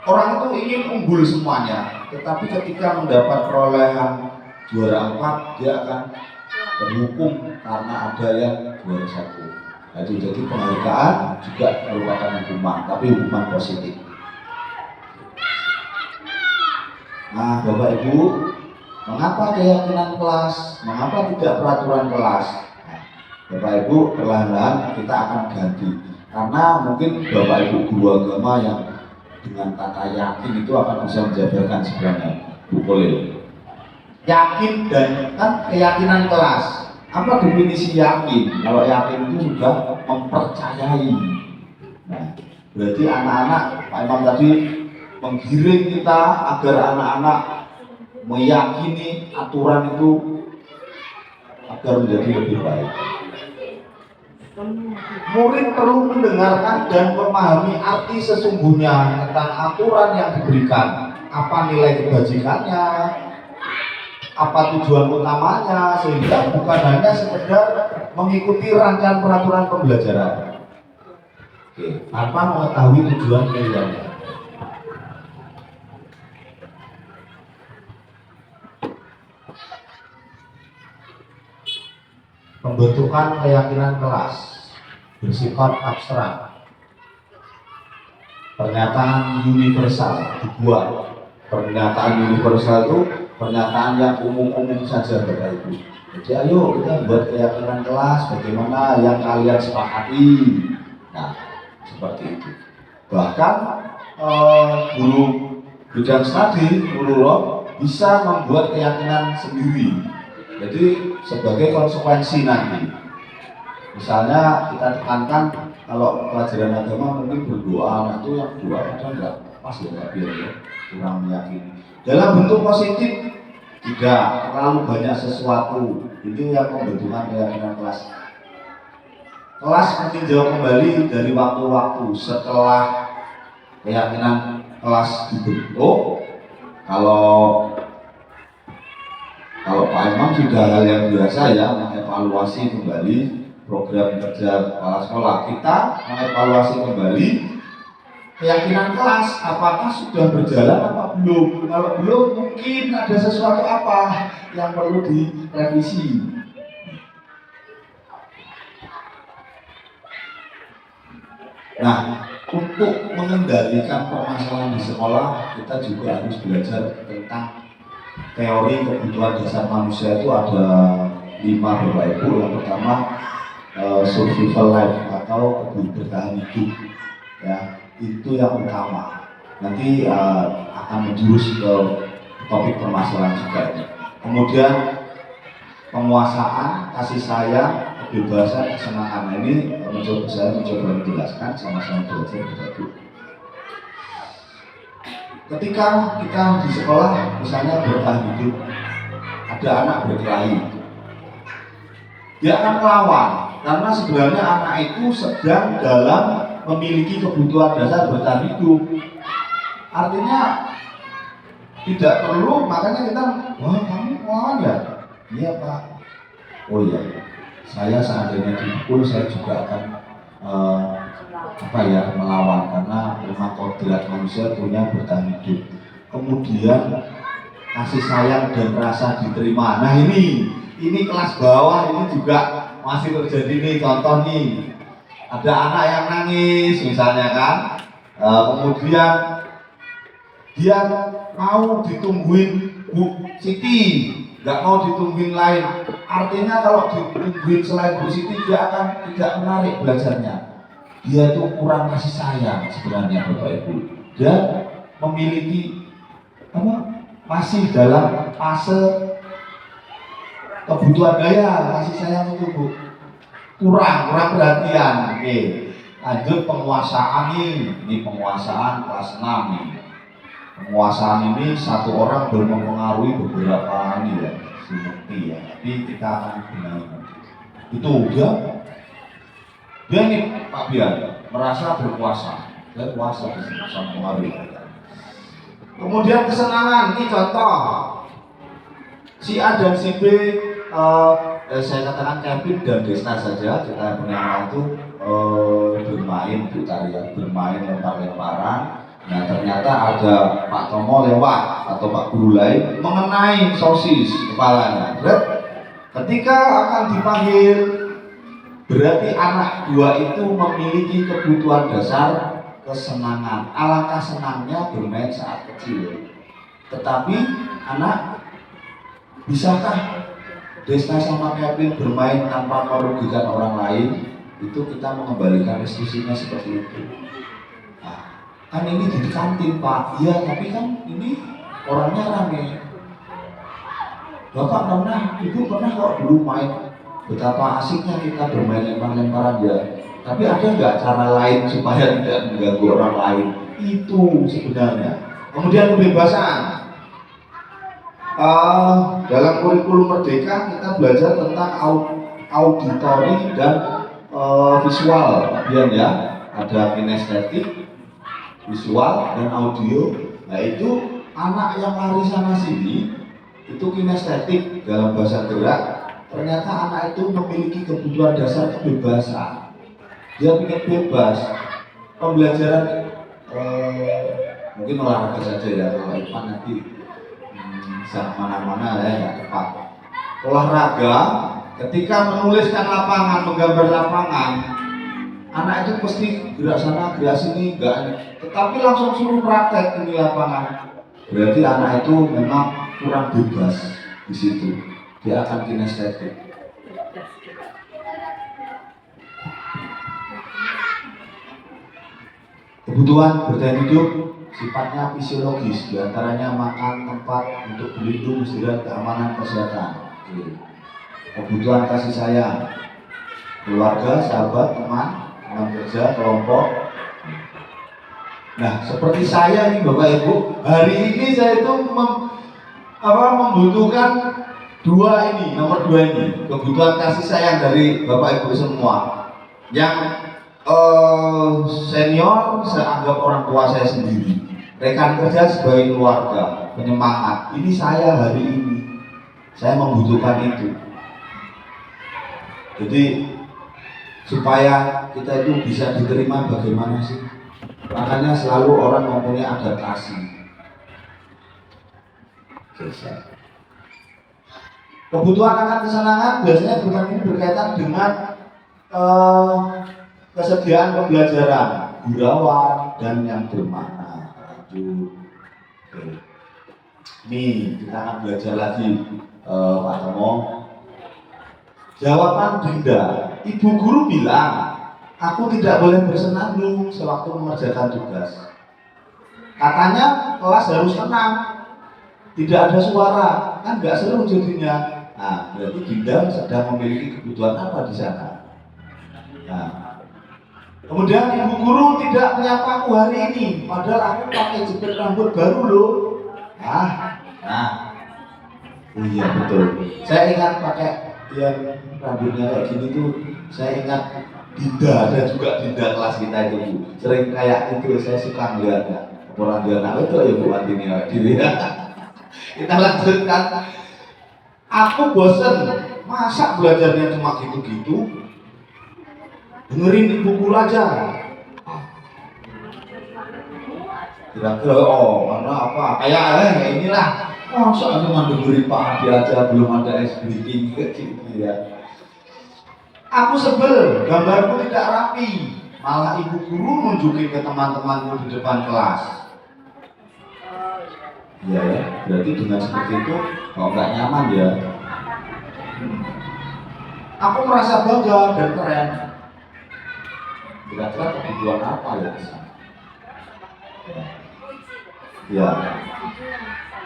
orang itu ingin unggul semuanya, tetapi ketika mendapat perolehan juara 4 dia akan terhukum karena ada yang juara 1. Jadi penghargaan juga merupakan hukuman, tapi hukuman positif. Nah Bapak Ibu, mengapa keyakinan kelas? Mengapa tidak peraturan kelas? Nah, Bapak Ibu, perlahan-lahan kita akan ganti. Karena mungkin Bapak Ibu guru agama yang dengan kata yakin itu akan bisa menjabarkan sebenarnya boleh. Yakin dan kan keyakinan kelas. Apa definisi yakin? Kalau yakin itu sudah mempercayai. Nah, berarti anak-anak Pak Imam tadi menggiring kita agar anak-anak meyakini aturan itu agar menjadi lebih baik. Murid perlu mendengarkan dan memahami arti sesungguhnya tentang aturan yang diberikan, apa nilai kebajikannya, apa tujuan utamanya, sehingga bukan hanya sekedar mengikuti rangkaian peraturan pembelajaran. Tanpa mengetahui tujuan pilihannya. Pembentukan keyakinan kelas bersifat abstrak. Pernyataan universal dibuat. Pernyataan universal itu pernyataan yang umum-umum saja Bapak Ibu. Jadi ayo kita buat keyakinan kelas bagaimana yang kalian sepakati. Nah, seperti itu. Bahkan guru bidang studi, guru law bisa membuat keyakinan sendiri. Jadi sebagai konsekuensi nanti, misalnya kita tekankan kalau pelajaran agama mungkin berdoa, nah itu yang doa kadang enggak pas ya, enggak biar ya, kurang meyakini. Dalam bentuk positif tidak terlalu banyak sesuatu, itu yang pembentukan keyakinan kelas. Kelas meninjau kembali dari waktu-waktu setelah keyakinan kelas dibentuk. Kalau Pak Imam sudah hal yang biasa ya, mengevaluasi kembali program kerja kepala sekolah. Kita mengevaluasi kembali keyakinan kelas, apakah sudah berjalan apa belum. Kalau belum, mungkin ada sesuatu apa yang perlu direvisi. Nah, untuk mengendalikan permasalahan di sekolah, kita juga harus belajar tentang teori kebutuhan dasar manusia. Itu ada 5 Bapak Ibu. Yang pertama survival life atau bertahan hidup ya, itu yang utama. Nanti akan menjurus ke topik permasalahan juga. Kemudian penguasaan, kasih sayang, kebebasan, kesenangan. Nah, ini saya mencoba menjelaskan sama-sama belajar berbagi. Ketika kita di sekolah misalnya bertahan hidup, ada anak berkelahi, dia akan melawan karena sebenarnya anak itu sedang dalam memiliki kebutuhan dasar bertahan hidup. Artinya tidak perlu, makanya kita, wah kamu melawan ya? Iya Pak. Oh iya, saya seandainya dipukul saya juga akan melawan, karena memang kodrat manusia punya bertahan hidup. Kemudian kasih sayang dan rasa diterima. Nah ini kelas bawah ini juga masih terjadi nih. Contoh nih, ada anak yang nangis misalnya kan, kemudian dia mau ditungguin Bu Siti, nggak mau ditungguin lain. Artinya kalau ditungguin selain Bu Siti dia akan tidak menarik belajarnya. Dia itu kurang kasih sayang sebenarnya Bapak Ibu. Dia memiliki masih dalam fase kebutuhan daya kasih sayang itu Bu. Kurang perhatian. Oke. Lanjut penguasaan ini penguasaan kelas 6 nih. Penguasaan ini satu orang belum mempengaruhi beberapa ini ya, seperti ya. Tapi kita akan benahi. Itu dia nih Pak Bian merasa berkuasa, dia kuasa di sini sama pengaruhi. Kemudian kesenangan, ini contoh si A dan si B, saya katakan Kevin dan Desna saja, kita punya itu bermain Butaria, bermain lempar-lemparan. Nah ternyata ada Pak Tomo lewat atau Pak Guru lain mengenai sosis kepalanya. Ketika akan dipanggil, berarti anak dua itu memiliki kebutuhan dasar kesenangan. Alangkah senangnya bermain saat kecil. Tetapi anak, bisakah Desna sama Kevin bermain tanpa merugikan orang lain? Itu kita mengembalikan restitusinya seperti itu. Nah, kan ini di kantin Pak, iya tapi kan ini orangnya rame. Bapak pernah, Ibu pernah kok dulu main, betapa asiknya kita bermain lempar-lemparan ya. Tapi ada nggak cara lain supaya tidak mengganggu orang lain? Itu sebenarnya. Kemudian kebebasan. Dalam kurikulum Merdeka kita belajar tentang auditori dan visual, bagian ya. Ada kinestetik, visual dan audio. Nah itu anak yang lari sana sini itu kinestetik dalam bahasa gerak. Ternyata anak itu memiliki kebutuhan dasar kebebasan. Dia ingin bebas. Pembelajaran mungkin olahraga saja ya, kalau Ipan nanti bisa mana-mana ya, nggak tepat. Olahraga, ketika menuliskan lapangan, menggambar lapangan, anak itu pasti gerak sana, gerak sini, enggak. Tetapi langsung suruh praktek di lapangan. Berarti anak itu memang kurang bebas di situ. Dia akan kinestetik. Kebutuhan bertahan hidup sifatnya fisiologis, diantaranya makan, tempat untuk berlindung, istirahat, keamanan, kesehatan. Kebutuhan kasih sayang, keluarga, sahabat, teman kerja, kelompok. Nah, seperti saya ini Bapak Ibu, hari ini saya itu membutuhkan nomor dua ini, kebutuhan kasih sayang dari Bapak Ibu semua. Yang senior saya anggap orang tua saya sendiri, rekan kerja sebagai keluarga, penyemangat. Ini saya hari ini, saya membutuhkan itu. Jadi supaya kita itu bisa diterima bagaimana sih? Makanya selalu orang mempunyai adaptasi. Kebutuhan akan kesenangan biasanya berkaitan dengan kesediaan pembelajaran, gurauan dan yang bermakna. Nih kita akan belajar lagi Pak Tomo. Jawaban Dinda, ibu guru bilang, aku tidak boleh bersenandung sewaktu mengerjakan tugas. Katanya kelas harus tenang, tidak ada suara, kan nggak seru jadinya. Nah, berarti Dinda sedang memiliki kebutuhan apa di sana. Nah, kemudian ibu guru tidak menyapa aku hari ini, padahal aku pakai jepit rambut baru loh. Nah, oh iya betul. Saya ingat pakai yang rambutnya kayak gini tuh, saya ingat Dinda, ada juga Dinda kelas kita itu Bu. Sering kayak itu, saya suka melihatnya. Orang dia anak itu ya Bu Antini ya. Kita lanjutkan. Aku bosen, masa belajarnya cuma gitu-gitu? Dengerin ibu guru aja. Kira-kira mana apa? Kayak inilah. Masa cuma dengerin Pak Adi aja, belum ada ice breaking gitu ya. Aku sebel, gambarku tidak rapi. Malah ibu guru nunjukin ke teman-temanku di depan kelas. Iya ya, berarti dengan seperti itu kok nggak nyaman ya. Aku merasa bangga dan keren. Kira-kira kebutuhan apa ya di sana? Ya,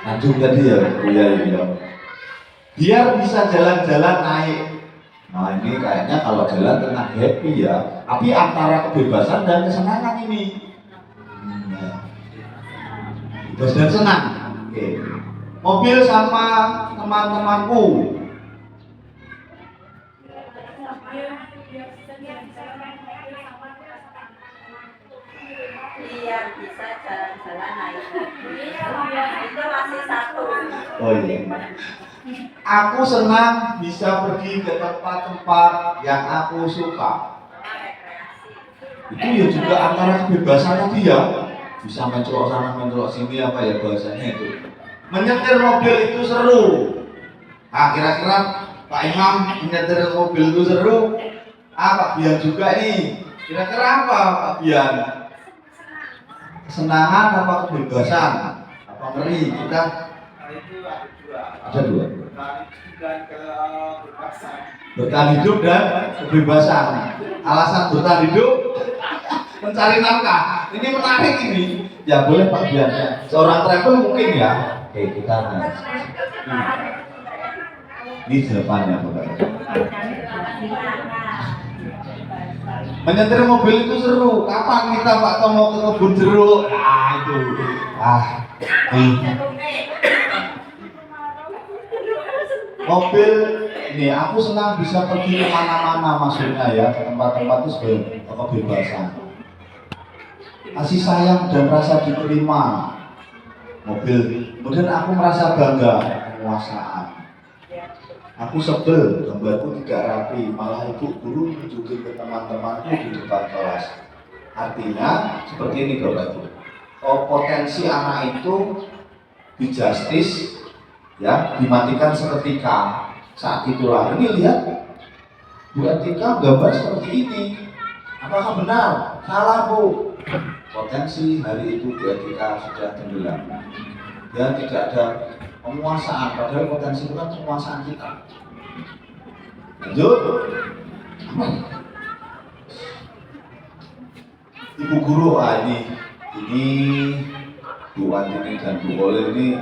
lanjut tadi ya, iya. Biar bisa jalan-jalan naik. Nah ini kayaknya kalau jalan tengah happy ya. Tapi antara kebebasan dan kesenangan ini. Bebas dan senang. Oke. Mobil sama teman-temanku. Biar bisa jalan-jalan naik. Itu masih satu. Oh iya. Aku senang bisa pergi ke tempat-tempat yang aku suka. Itu ya juga antara kebebasan dia. Bisa mencolok sana, mencolok sini apa ya bahasanya itu. Menyetir mobil itu seru. Nah kira-kira Pak Imam menyetir mobil itu seru. Pak Bian juga nih. Kira-kira apa Pak Bian? Kesenangan apa kebebasan? Apa ngeri? Kita ada dua. Bertahan hidup dan kebebasan. Alasan bertahan hidup mencari nafkah. Ini menarik ini. Ya boleh Pak Bian. Seorang travel mungkin ya. Oke kita ini jawabannya Pak. Menyetir mobil itu seru. Kapan kita Pak Tomo ke kebun jeruk? Nah itu. Mobil ini aku senang bisa pergi kemana-mana maksudnya ya, ke tempat-tempat itu sebagai kebebasan. Kasih sayang dan rasa diterima. Mobil. Kemudian aku merasa bangga penguasaan. Aku sebel, gambarku tidak rapi, malah ibu guru nunjukin ke teman-temanku di depan kelas. Artinya seperti ini Bapak Ibu. Potensi anak itu di justice ya dimatikan seketika. Saat itulah ini lihat Bu Atika gambar seperti ini. Apakah benar? Salah Bu. Potensi hari itu Bu Atika sudah tenggelam dan tidak ada penguasaan, padahal potensi itu kan penguasaan kita. Lanjut. Ibu guru, ini Bu Antini dan Bu Oleh ini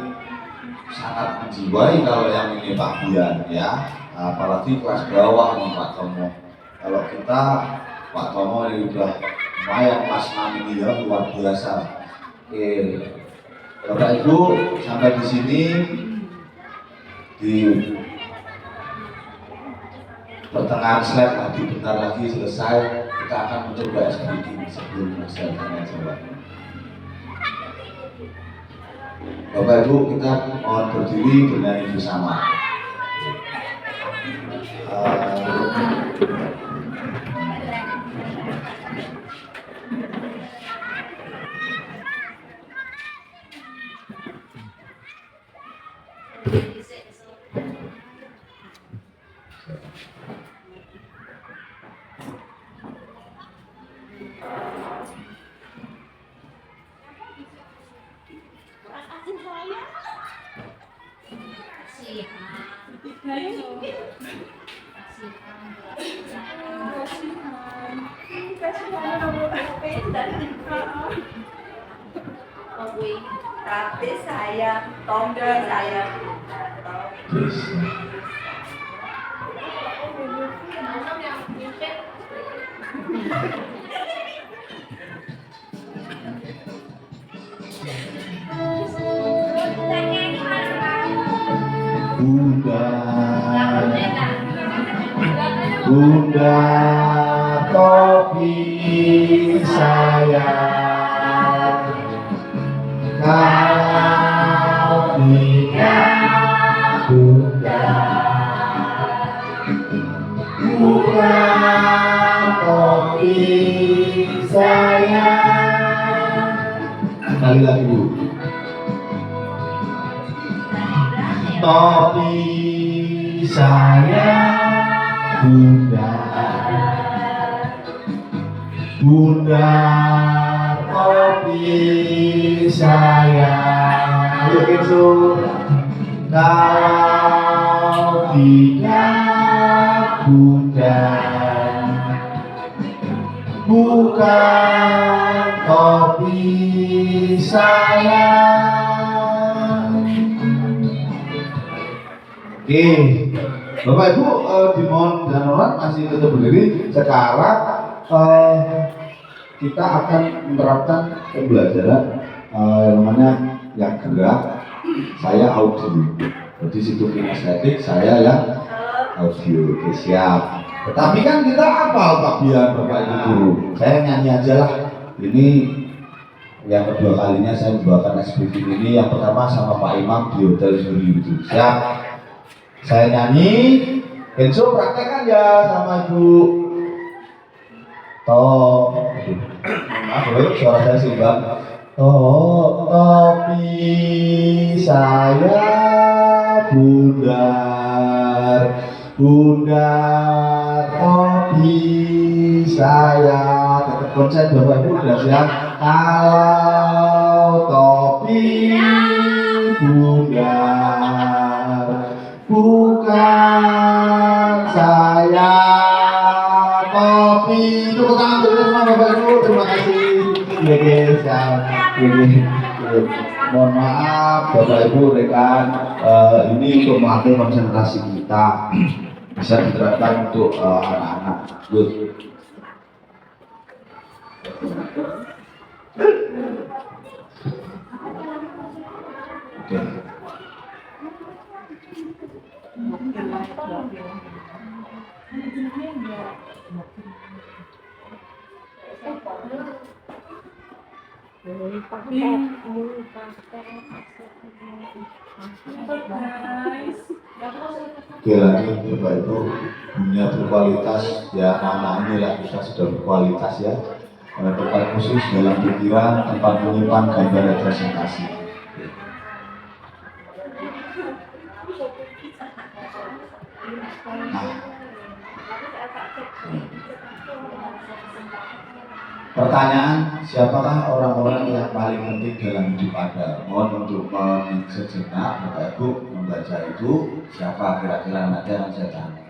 sangat menjiwai kalau yang ini Pak Bian ya, apalagi kelas bawah nih Pak Tomo. Kalau kita Pak Tomo ini udah lumayan Mas Nam ini ya luar biasa. Oke, Bapak Ibu sampai di sini di pertengahan slide lagi bentar lagi selesai. Kita akan mencoba speaking sebelum saya tanya jawab. Bapak Ibu kita mohon berdiri bernyanyi bersama. Tapi saya tombol saya Bunda, Bunda topi sayang, kalau tidak Bunda, bukan topi sayang. Sekali lagi Bu. Topi sayang Bunda, Bunda topi sayang. Ayo Kenzo. Kalau tidak Bunda, bukan topi sayang. Oke, Bapak Ibu dimohon dan orang masih tetap berdiri. Sekarang kita akan menerapkan pembelajaran yang namanya yang gerak, saya audio. Jadi situ kinestetik, saya yang audio. Oke, siap. Tetapi kan kita apa Pak Bian, Bapak Ibu guru? Saya nyanyi aja lah. Ini yang kedua kalinya saya membawakan SPT ini. Yang pertama sama Pak Imam di Hotel Zuri itu. Siap. Saya nyanyi, Kenzo praktekkan ya sama Ibu. Maaf ya, suara saya simbang. Topi saya bundar, bundar topi saya. Tetap konsen Bapak Ibu sudah siap. Kalau topi bundar, bukan saya topi. Tepuk tangan dulu semua Bapak Ibu. Terima kasih. Mohon maaf Bapak Ibu rekan, ini untuk melatih konsentrasi kita, bisa diterapkan untuk anak-anak. Good. Oke. Oke, lanjut Bapak Ibu, dunia berkualitas ya, anak-anak ini lah kita sudah berkualitas ya. Tempat khusus dalam pikiran, tempat menyimpan gambar representasi. Pertanyaan, siapakah orang-orang yang paling penting dalam hidup Anda? Mohon untuk sejenak Bapak Ibu membaca itu, siapa kira-kira nanti akan saya tanya.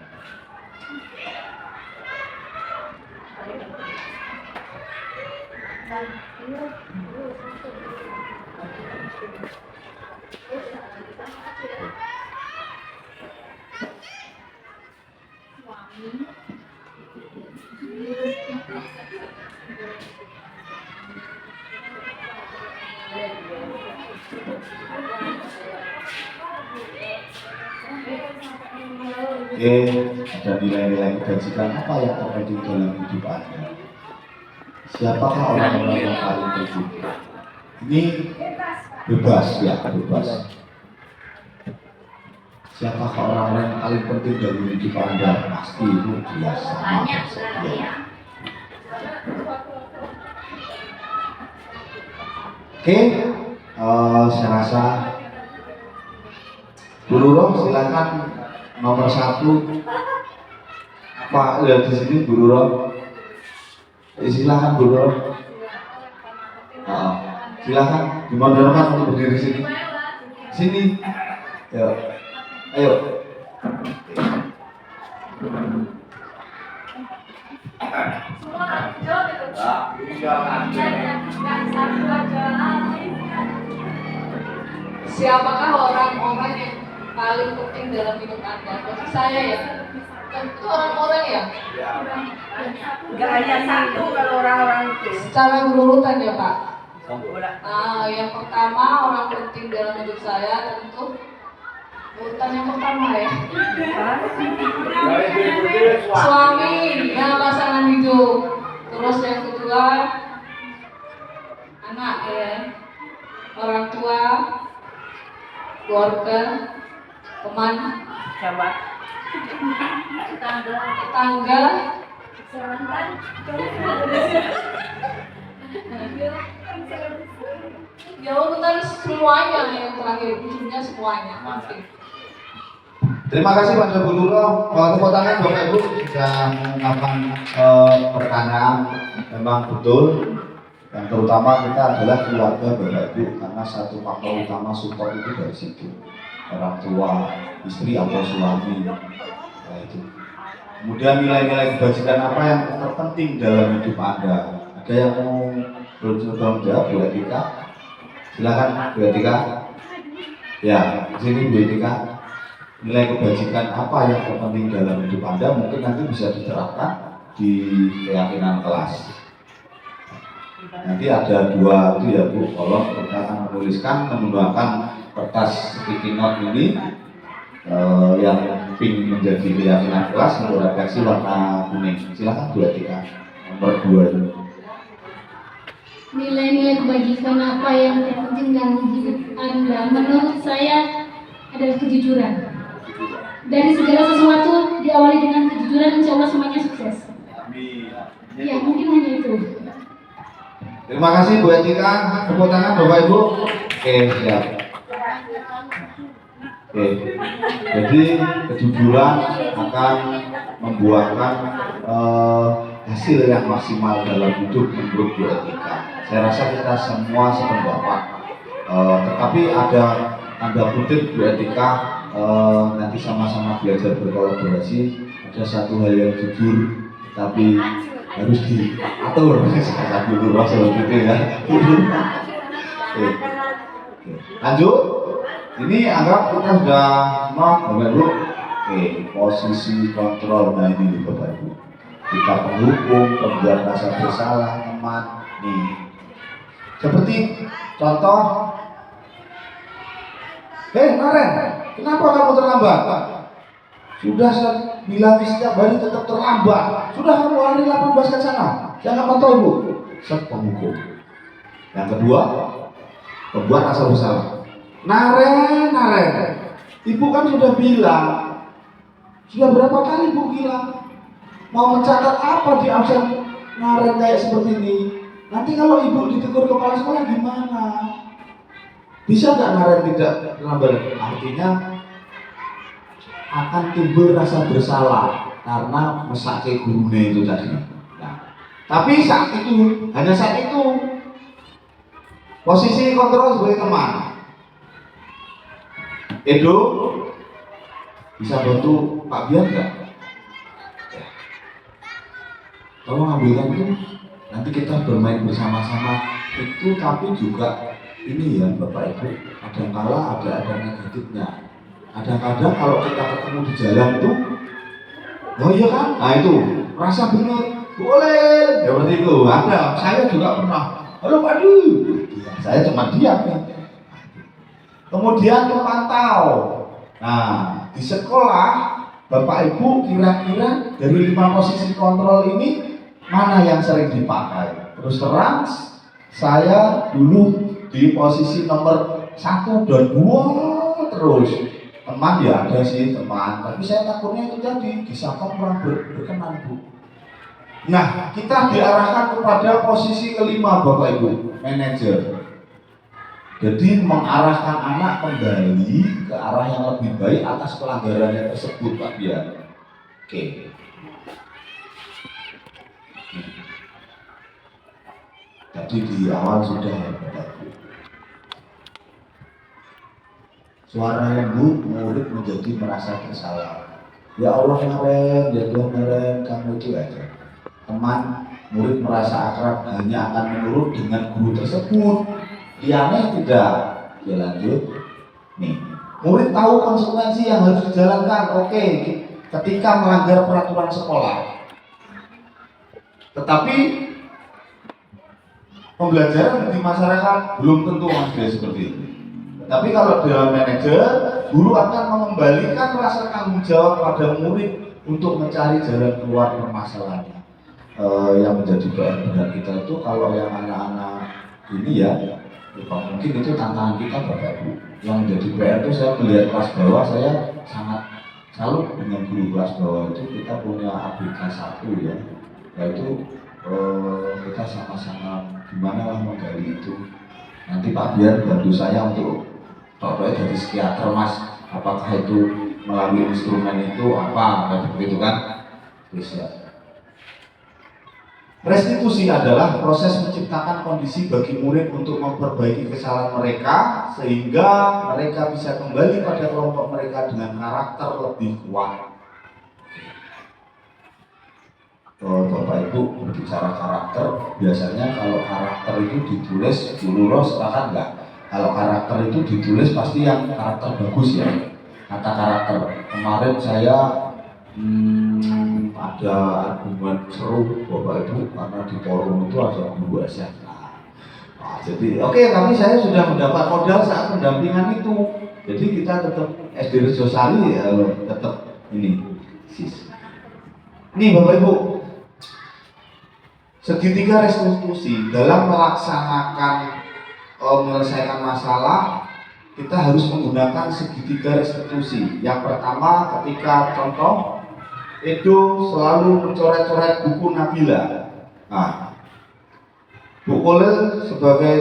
Oke, ada nilai-nilai kebajikan apa yang terpenting dalam hidup Anda? Siapakah orang-orang yang paling penting? Ini bebas ya, bebas. Siapakah orang-orang yang paling penting dalam hidup Anda? Pasti itu jelas sama saya. Oke, saya rasa Bu Nurul silakan nomor 1. Pak lihat di sini Bu Nurul. Silakan Bu Nurul. Silakan dimodalkan untuk berdiri sini. Sini. Ayo. Ayo. Siapakah orang-orang yang paling penting dalam hidup Anda? Bagi saya ya, tentu orang-orang ya. Enggak hanya satu kalau orang-orang itu. Secara berurutan ya Pak. Yang pertama orang penting dalam hidup saya tentu Urutan yang pertama ya. Suami ya, pasangan hidup. Terus yang kedua anak ya, orang tua, keluarga, teman, Sahabat. tetangga, ya urutan semuanya yang terakhir, ujungnya semuanya mungkin. Terima kasih Pak Guru. Tepuk tangan Bapak Ibu sudah mengungkapkan pertanyaan memang betul. Yang terutama kita adalah keluarga Bapak Ibu, karena satu faktor utama support itu dari situ, orang tua, istri atau suami. Nah, itu. Kemudian nilai-nilai kebajikan apa yang terpenting dalam hidup Anda? Ada yang mau bertanggung jawab, Bu Etika? Silakan Bu Etika. Ya, di sini Bu Etika. Nilai kebajikan apa yang terpenting dalam hidup Anda mungkin nanti bisa diterapkan di keyakinan kelas. Nanti ada dua itu ya Bu, tolong kita akan menuliskan menggunakan kertas sticky note ini yang pink menjadi keyakinan kelas untuk refleksi warna kuning. Silakan Bu Etika, nomor 2. Nilai-nilai kebajikan apa yang terpenting dalam hidup Anda? Menurut saya adalah kejujuran. Dari segala sesuatu diawali dengan kejujuran, insya Allah semuanya sukses. Ya, mungkin hanya itu. Terima kasih Bu Etika, tepuk tangan Bapak Ibu. Oke, siap. Oke, jadi kejujuran akan membuahkan hasil yang maksimal dalam hidup menurut Bu Etika. Saya rasa kita semua sependapat. Tetapi ada tanda kutip Bu Etika, nanti sama-sama belajar berkolaborasi. Ada satu hal yang jujur, tapi harus diatur. Saya dulu seperti itu ya. Oke. Lanjut. Ini anggap kita sudah Bapak Ibu. Oke, posisi kontrol. Nah ini Bapak Ibu. Kita penghukum, pembuat rasa bersalah, teman. Nih. Seperti contoh. Naren, kenapa kamu terlambat? Sudah saya bilang setiap hari tetap terlambat. Sudah kamu hari 18 ke sana. Jangan kontrol Ibu. Penghukum. Yang kedua, pembuat rasa bersalah. Naren, Ibu kan sudah bilang. Sudah berapa kali Ibu bilang mau mencatat apa di absen Naren kayak seperti ini? Nanti kalau Ibu ditegur kepala sekolah gimana? Bisa nggak Naren tidak terlambat? Artinya akan timbul rasa bersalah karena mesake gurune itu tadi. Nah, tapi saat itu, hanya saat itu posisi kontrol sebagai teman. Edo bisa bantu Pak Bian nggak? Tolong ambilkan itu. Nanti kita bermain bersama-sama itu, tapi juga ini ya Bapak Ibu, kadang-kala ada negatifnya. Kadang-kadang kalau kita ketemu di jalan itu, oh iya kan? Nah itu rasa benar, boleh. Ya seperti itu. Ada. Saya juga pernah. Halo Pak Du. Saya cuma diam nih. Kemudian memantau. Nah di sekolah Bapak Ibu kira-kira dari 5 posisi kontrol ini mana yang sering dipakai? Terus terang saya dulu di posisi nomor 1 dan 2 terus. Teman ya ada sih teman, tapi saya takutnya itu tadi disangka kurang berkenan Bu. Nah kita diarahkan kepada posisi kelima Bapak Ibu, manajer. Jadi mengarahkan anak kembali ke arah yang lebih baik atas pelanggarannya tersebut Pak Bian. Oke. Jadi di awal sudah ya Bapak Ibu. Suara lembut murid menjadi merasa bersalah. Ya Allah Naren, ya Tuhan Naren, kamu itu aja. Teman murid merasa akrab hanya akan menurut dengan guru tersebut. Dianeh tidak. Ya lanjut. Nih, murid tahu konsekuensi yang harus dijalankan. Oke, ketika melanggar peraturan sekolah. Tetapi pembelajaran di masyarakat belum tentu masih seperti itu. Tapi kalau dalam manajer, guru akan mengembalikan rasa tanggung jawab pada murid untuk mencari jalan keluar permasalahannya. Yang menjadi PR berat kita itu kalau yang anak-anak ini ya mungkin itu tantangan kita Bapak Ibu. Yang menjadi PR itu saya melihat kelas bawah, saya sangat salut dengan guru kelas bawah itu. Kita punya ABK 1 ya, yaitu kita sama-sama gimana lah menggali itu. Nanti Pak Biar bantu saya untuk contohnya jadi psikiater Mas, apakah itu melalui instrumen itu apa kayak begitu kan? Bisa. Restitusi adalah proses menciptakan kondisi bagi murid untuk memperbaiki kesalahan mereka sehingga mereka bisa kembali pada kelompok mereka dengan karakter lebih kuat. Bapak Ibu berbicara karakter, biasanya kalau karakter itu ditulis dulu silakan enggak. Kalau karakter itu ditulis pasti yang karakter bagus ya. Kata karakter. Kemarin saya ada argumen seru Bapak Ibu karena di forum itu ada guru SMA. Nah, jadi oke, tapi saya sudah mendapat modal saat pendampingan itu. Jadi kita tetap SD Resosari tetap ini. Ini Bapak Ibu, segitiga restitusi dalam melaksanakan menyelesaikan masalah kita harus menggunakan segitiga restitusi. Yang pertama ketika contoh Edo selalu mencoret-coret buku Nabila. Nah, Bu Kolil sebagai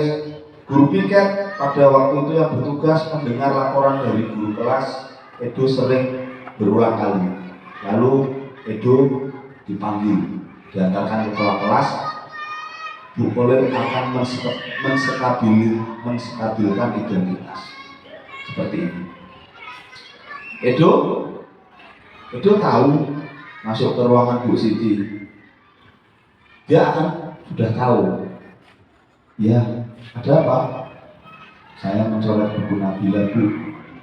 guru piket pada waktu itu yang bertugas mendengar laporan dari guru kelas, Edo sering berulang kali. Lalu Edo dipanggil, diantarkan ke ketua kelas. Bu Kolil akan menstabilkan identitas seperti ini. Edo tahu masuk ke ruangan Bu Siti, dia akan sudah tahu. Ya, ada apa? Saya mencoret buku Nabila Bu.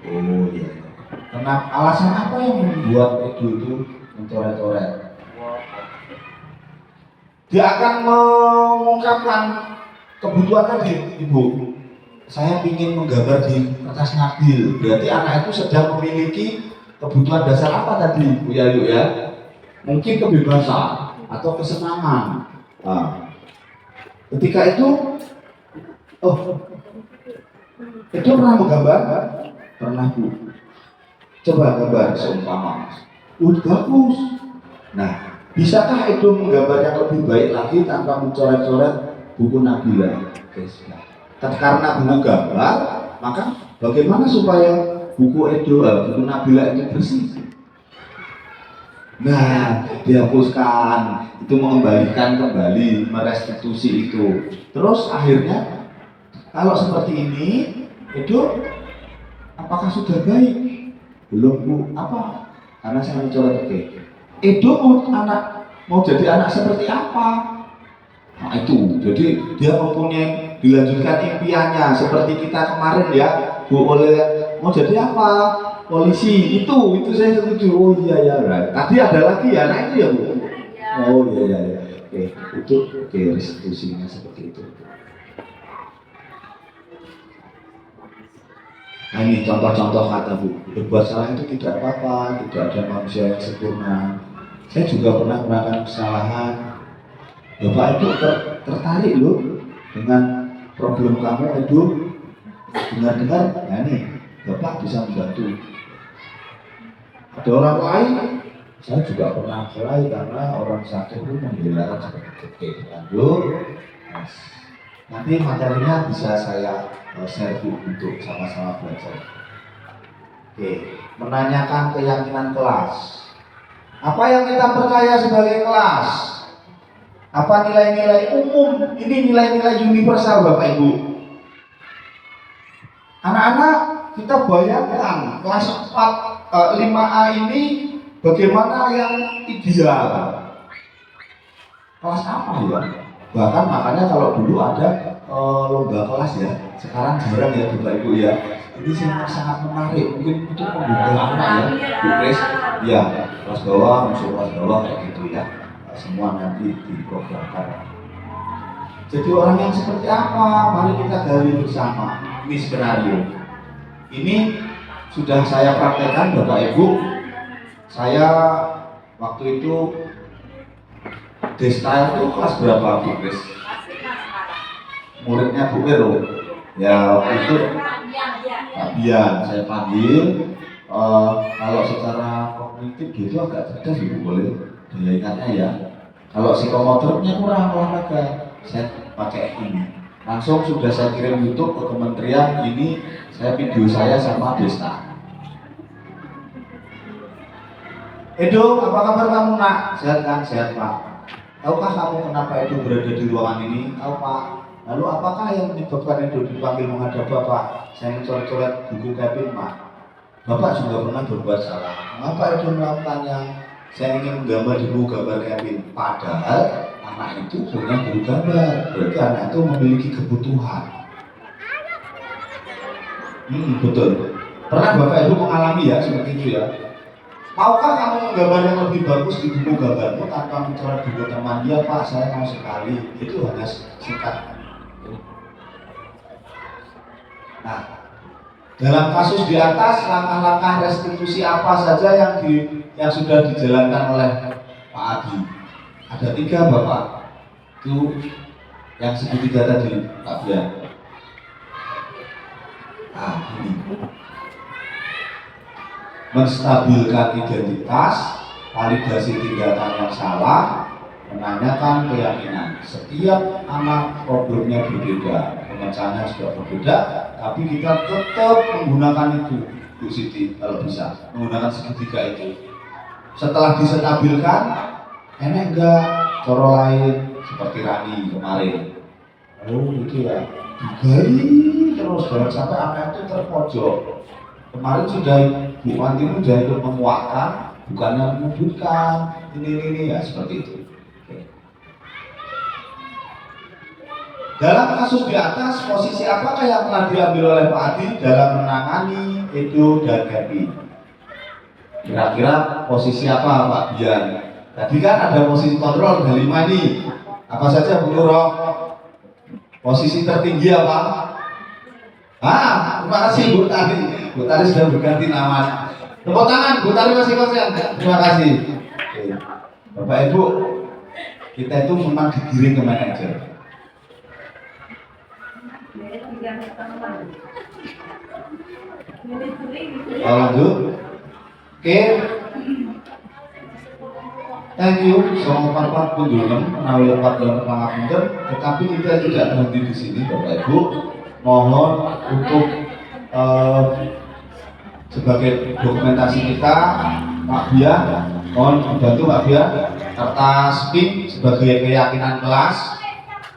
Oh iya. Kenapa? Alasan apa yang membuat Edo itu mencoret-coret? Dia akan mengungkapkan kebutuhan tadi, Ibu. Saya ingin menggambar di kertas Nabil. Berarti anak itu sedang memiliki kebutuhan dasar apa tadi, Bu Yayu ya? Mungkin kebebasan atau kesenangan. Nah, ketika itu, itu pernah menggambar? Pernah Bu. Coba gambar seumpama. Bagus. Nah, bisakah Edo menggambar yang lebih baik lagi tanpa mencoret-coret buku Nabila? Oke, sudah. Karena buku gambar, maka bagaimana supaya buku Nabila itu bersih? Nah, dihapuskan, itu mengembalikan kembali, merestitusi itu. Terus akhirnya, kalau seperti ini, Edo, apakah sudah baik? Belum Bu, apa? Karena saya mencoret, oke. Edo mau jadi anak seperti apa? Nah itu, jadi dia mempunyai dilanjutkan impiannya seperti kita kemarin ya, Bu oleh mau jadi apa? Polisi, itu saya setuju. Oh iya ya, tadi ada lagi ya, nah itu ya Bu. Oh iya ya, oke, restitusinya seperti itu. Nah ini contoh-contoh kata Bu, berbuat salah itu tidak apa-apa, tidak ada manusia yang sempurna. Saya juga pernah melakukan kesalahan. Bapak itu tertarik loh dengan problem kamu itu, dengar-dengar, ya nih, Bapak bisa membantu. Ada orang lain, saya juga pernah mulai karena orang satu itu membela seperti lanjut. Nanti materinya bisa saya share Bu untuk sama-sama belajar. Oke, menanyakan keyakinan kelas. Apa yang kita percaya sebagai kelas? Apa nilai-nilai umum? Ini nilai-nilai universal Bapak Ibu. Anak-anak, kita bayangkan kelas 5A ini bagaimana yang ideal. Kelas apa ya? Bahkan makanya kalau dulu ada lomba kelas ya, sekarang jarang ya Bapak Ibu ya. Ini sangat menarik, mungkin untuk membuka anak ya, Bu Kris, ya kelas bawah, masuk kelas bawah kayak gitu ya. Semua nanti diprogramkan. Jadi orang yang seperti apa? Mari kita gali bersama. Ini skenario. Ini sudah saya praktekkan Bapak Ibu. Saya waktu itu Desta itu kelas berapa Bu Kris? Muridnya Bu Vero. Ya waktu itu Pak Bian saya panggil. Kalau secara kognitif gitu agak cerdas Ibu boleh daya ingatnya ya. Kalau psikomotornya kurang olahraga, saya pakai ini. Langsung sudah saya kirim YouTube ke kementerian, ini saya video saya sama Desta. Edo, apa kabar kamu nak? Sehat kan? Sehat Pak. Tahukah kamu kenapa Edo berada di ruangan ini? Tahu Pak. Lalu apakah yang menyebabkan Edo dipanggil menghadap Bapak? Saya mencoret-coret buku Kevin Pak. Bapak juga pernah berbuat salah. Mengapa Edo melakukannya? Saya ingin menggambar di buku gambar Kevin. Padahal anak itu punya buku gambar. Berarti anak itu memiliki kebutuhan. Betul. Pernah Bapak Ibu mengalami ya seperti itu ya? Maukah kamu menggambar yang lebih bagus di buku gambarmu tanpa mencoret buku teman? Ya Pak, saya mau sekali. Itu hanya singkat. Nah, dalam kasus di atas, langkah-langkah restitusi apa saja yang sudah dijalankan oleh Pak Adi? Ada 3 Bapak. Itu yang segitiga tadi, Pak Bian. Nah, ini. Menstabilkan identitas, validasi tindakan yang salah, menanyakan keyakinan. Setiap anak problemnya berbeda, pemecahannya sudah berbeda, tapi kita tetap menggunakan itu, Bu Siti, kalau bisa menggunakan segitiga itu. Setelah disetabilkan, enak enggak coro lain seperti Rani kemarin. Oh itu ya, digali terus jangan sampai anak itu terpojok. Kemarin sudah Bu Mantini sudah ikut menguatkan, bukannya menyebutkan ini ya seperti itu. Dalam kasus di atas, posisi apakah yang telah diambil oleh Pak Adi dalam menangani Edo dan Happy? Kira-kira posisi apa Pak Bian? Tadi kan ada posisi kontrol, ada 5 ini. Apa saja Bu Nurul? Posisi tertinggi apa? Terima kasih Bu Tari. Bu Tari sudah berganti nama. Tepuk tangan, Bu Tari masih konsisten. Terima kasih. Oke. Bapak Ibu, kita itu memang digiring ke manajer. Lanjut. Oke. Thank you. Soal 44 menawi lepat dalam pangapunten, tetapi kita tidak berhenti di sini, Bapak Ibu. Mohon untuk sebagai dokumentasi kita, Pak Bian, mohon membantu Pak Bian, kertas pink sebagai keyakinan kelas,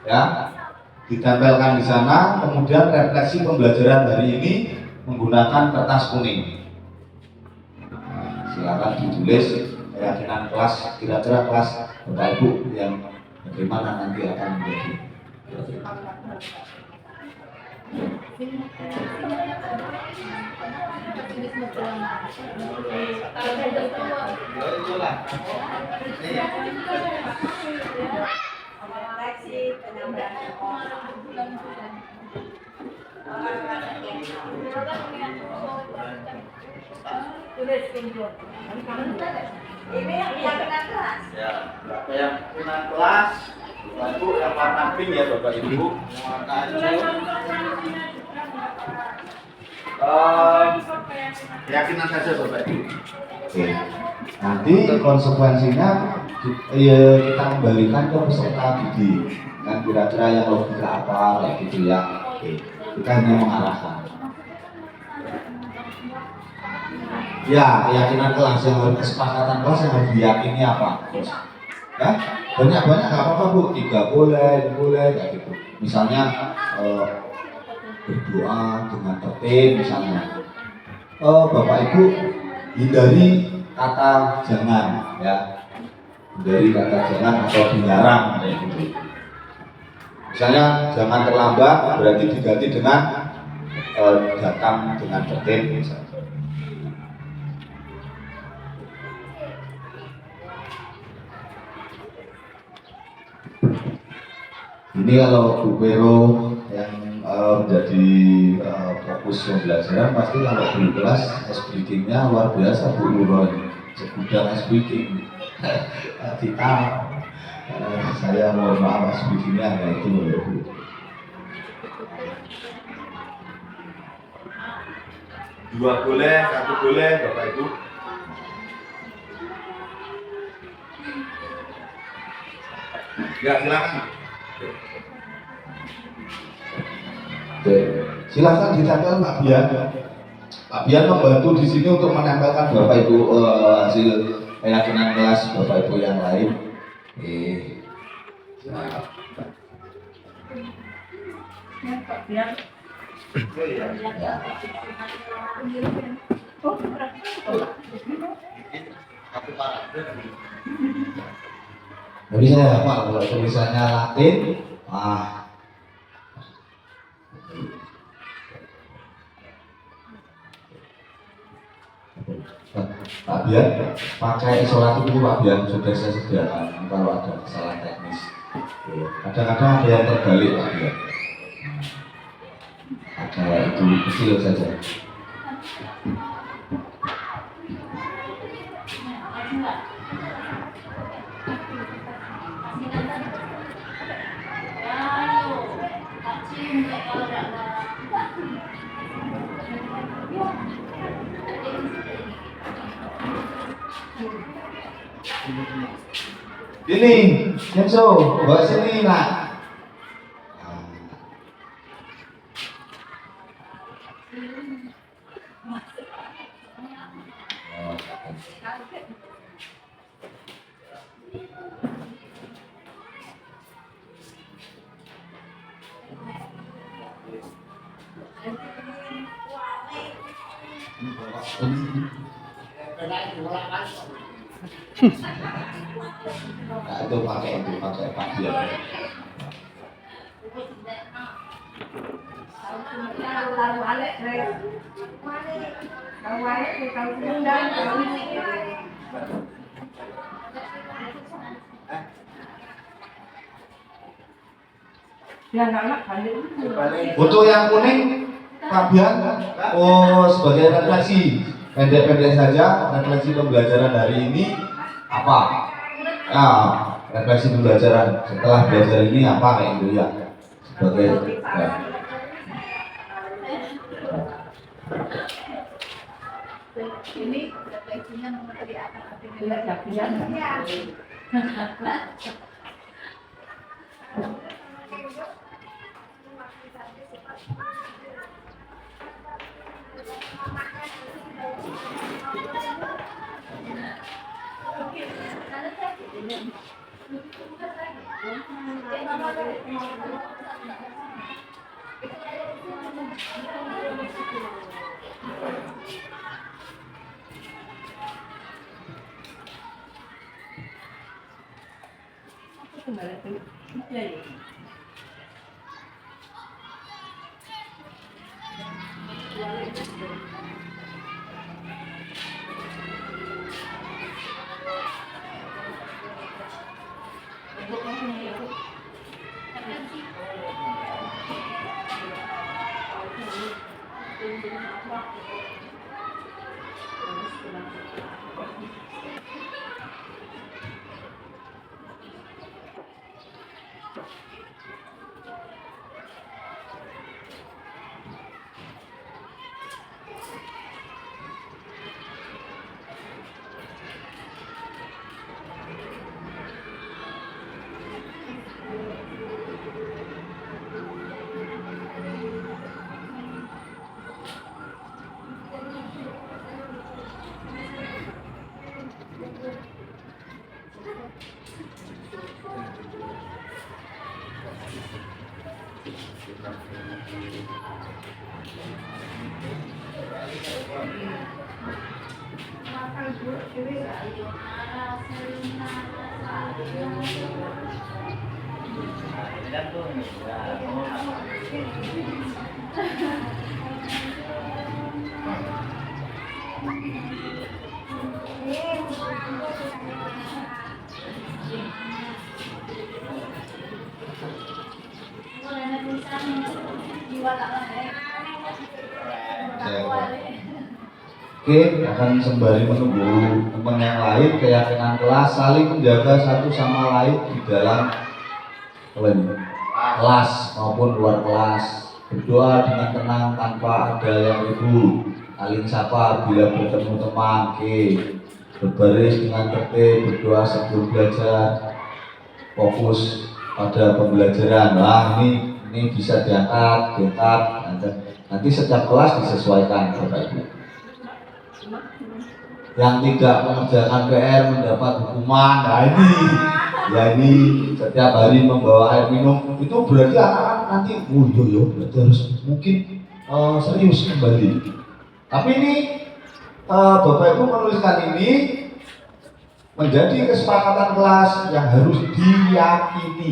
ya, ditempelkan di sana. Kemudian refleksi pembelajaran hari ini menggunakan kertas kuning. Silakan ditulis keyakinan kelas, kira-kira kelas Bapak Ibu yang bagaimana nanti akan menjadi. Ini yang keyakinan kelas. Ya, keyakinan kelas. Bapak Ibu yang warna pink ya Bapak Ibu. Keyakinan saja Bapak Ibu. Oke. Nanti konsekuensinya kita kembalikan ke peserta didik. Kan kira-kira yang logika apa kayak gitu ya. Oke. Kita hanya mengarahkan. Ya, keyakinan kelas yang harus kesepakatan kelas yang harus diyakini apa? Ya, banyak-banyak nggak apa-apa Bu, 3 boleh kayak gitu. Misalnya berdoa dengan tertib misalnya. Bapak Ibu hindari kata jangan ya, hindari kata jangan atau dilarang kayak gitu. Misalnya jangan terlambat berarti diganti dengan datang dengan tertib misalnya. Ini kalau Bu Vero yang menjadi fokus pembelajaran pasti kalau di kelas ice breaking-nya luar biasa Bu Nurul, segudang ice breaking. Kita saya mohon maaf ice breaking-nya kayak itu loh Bu. Dua boleh, satu boleh Bapak Ibu. Ya silakan. Oke, silakan ditempel Pak Bian. Pak Bian membantu di sini untuk menempelkan Bapak Ibu hasil keyakinan kelas Bapak Ibu yang lain. Siap. Tapi saya hafal kalau tulisannya Latin, Pak Bian pakai isolatif itu Pak Bian sudah saya sediakan kalau ada kesalahan teknis. Kadang-kadang ada yang terbalik Pak Bian. Ada itu kecil saja. Ini, Kenzo, bawa sini nak. Nah, itu pakai Pak Bian. Untuk yang kuning, Pak Bian, sebagai refleksi, pendek-pendek saja, refleksi pembelajaran hari ini apa? Refleksi pembelajaran setelah belajar ini apa kayak gitu ya? Sebagai ya. Ini refleksinya nomor tadi apa? Oke, akan sembari menunggu teman yang lain, keyakinan kelas saling menjaga satu sama lain di dalam kelas maupun luar kelas. Berdoa dengan tenang tanpa ada yang ribut. Saling sapa bila bertemu teman. Oke, berbaris dengan tertib, berdoa sebelum belajar, fokus pada pembelajaran. Nah, ini bisa diangkat. Nanti setiap kelas disesuaikan, Bapak Ibu. Yang tidak mengerjakan PR mendapat hukuman. Nah ini setiap hari membawa air minum, itu berarti anak-anak nanti berarti harus mungkin serius kembali. Tapi ini Bapak Ibu menuliskan ini menjadi kesepakatan kelas yang harus diyakini.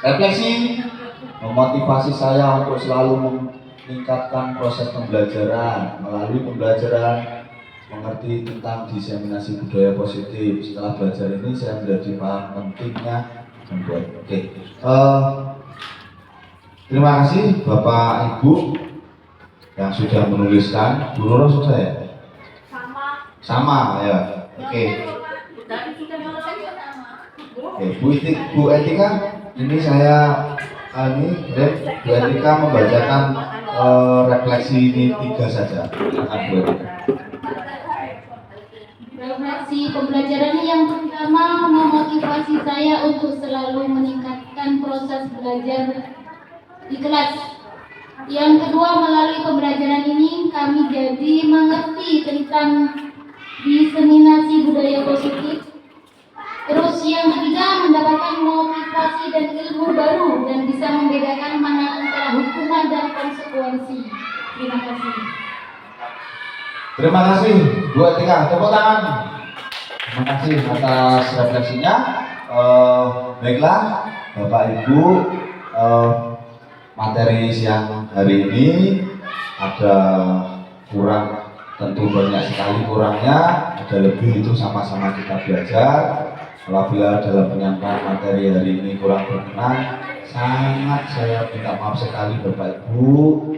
Refleksi memotivasi saya untuk selalu meningkatkan proses pembelajaran. Melalui pembelajaran mengerti tentang diseminasi budaya positif. Setelah belajar ini saya menjadi paham pentingnya membuat. Terima kasih Bapak Ibu yang sudah menuliskan. Bu Nurul sudah ya? Sama ya. Oke, Bu Etika, ini saya Bu Etika membacakan refleksi ini 3 saja. Silakan Bu Etika. Refleksi pembelajaran yang pertama memotivasi saya untuk selalu meningkatkan proses belajar di kelas. Yang kedua, melalui pembelajaran ini kami jadi mengerti tentang diseminasi budaya positif. Terus yang ketiga, mendapatkan motivasi dan ilmu baru dan bisa membedakan mana antara hukuman dan konsekuensi. Terima kasih. Terima kasih Bu Etika, tepuk tangan. Terima kasih atas refleksinya. Baiklah Bapak Ibu, materi siang hari ini ada kurang, tentu banyak sekali kurangnya, ada lebih, itu sama-sama kita belajar. Apabila dalam penyampaian materi hari ini kurang berkenan, sangat saya minta maaf sekali Bapak Ibu.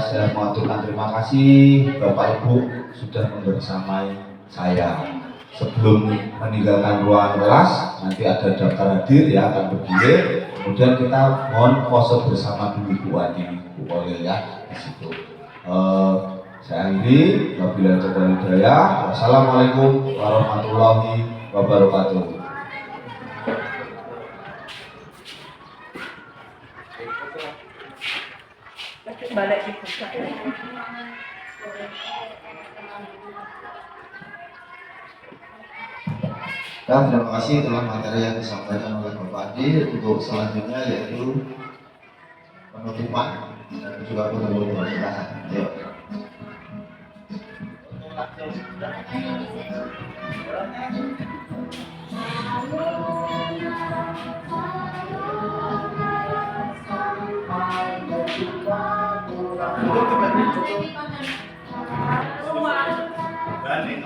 Saya mengaturkan terima kasih Bapak Ibu sudah membersamai saya. Sebelum meninggalkan ruangan kelas, nanti ada daftar hadir ya, akan berdiri. Kemudian kita mohon pose bersama dulu Bu Adi, Bu Oleh ya di situ. Saya akhiri, wabillahi taufiq wal hidayah. Wassalamualaikum warahmatullahi wabarakatuh. Balik dibuka. Dan terima kasih telah materi yang disampaikan oleh Bapak Adi. Untuk selanjutnya yaitu penutupan dan juga penutupan penjelasan. Ayo. Gandeng.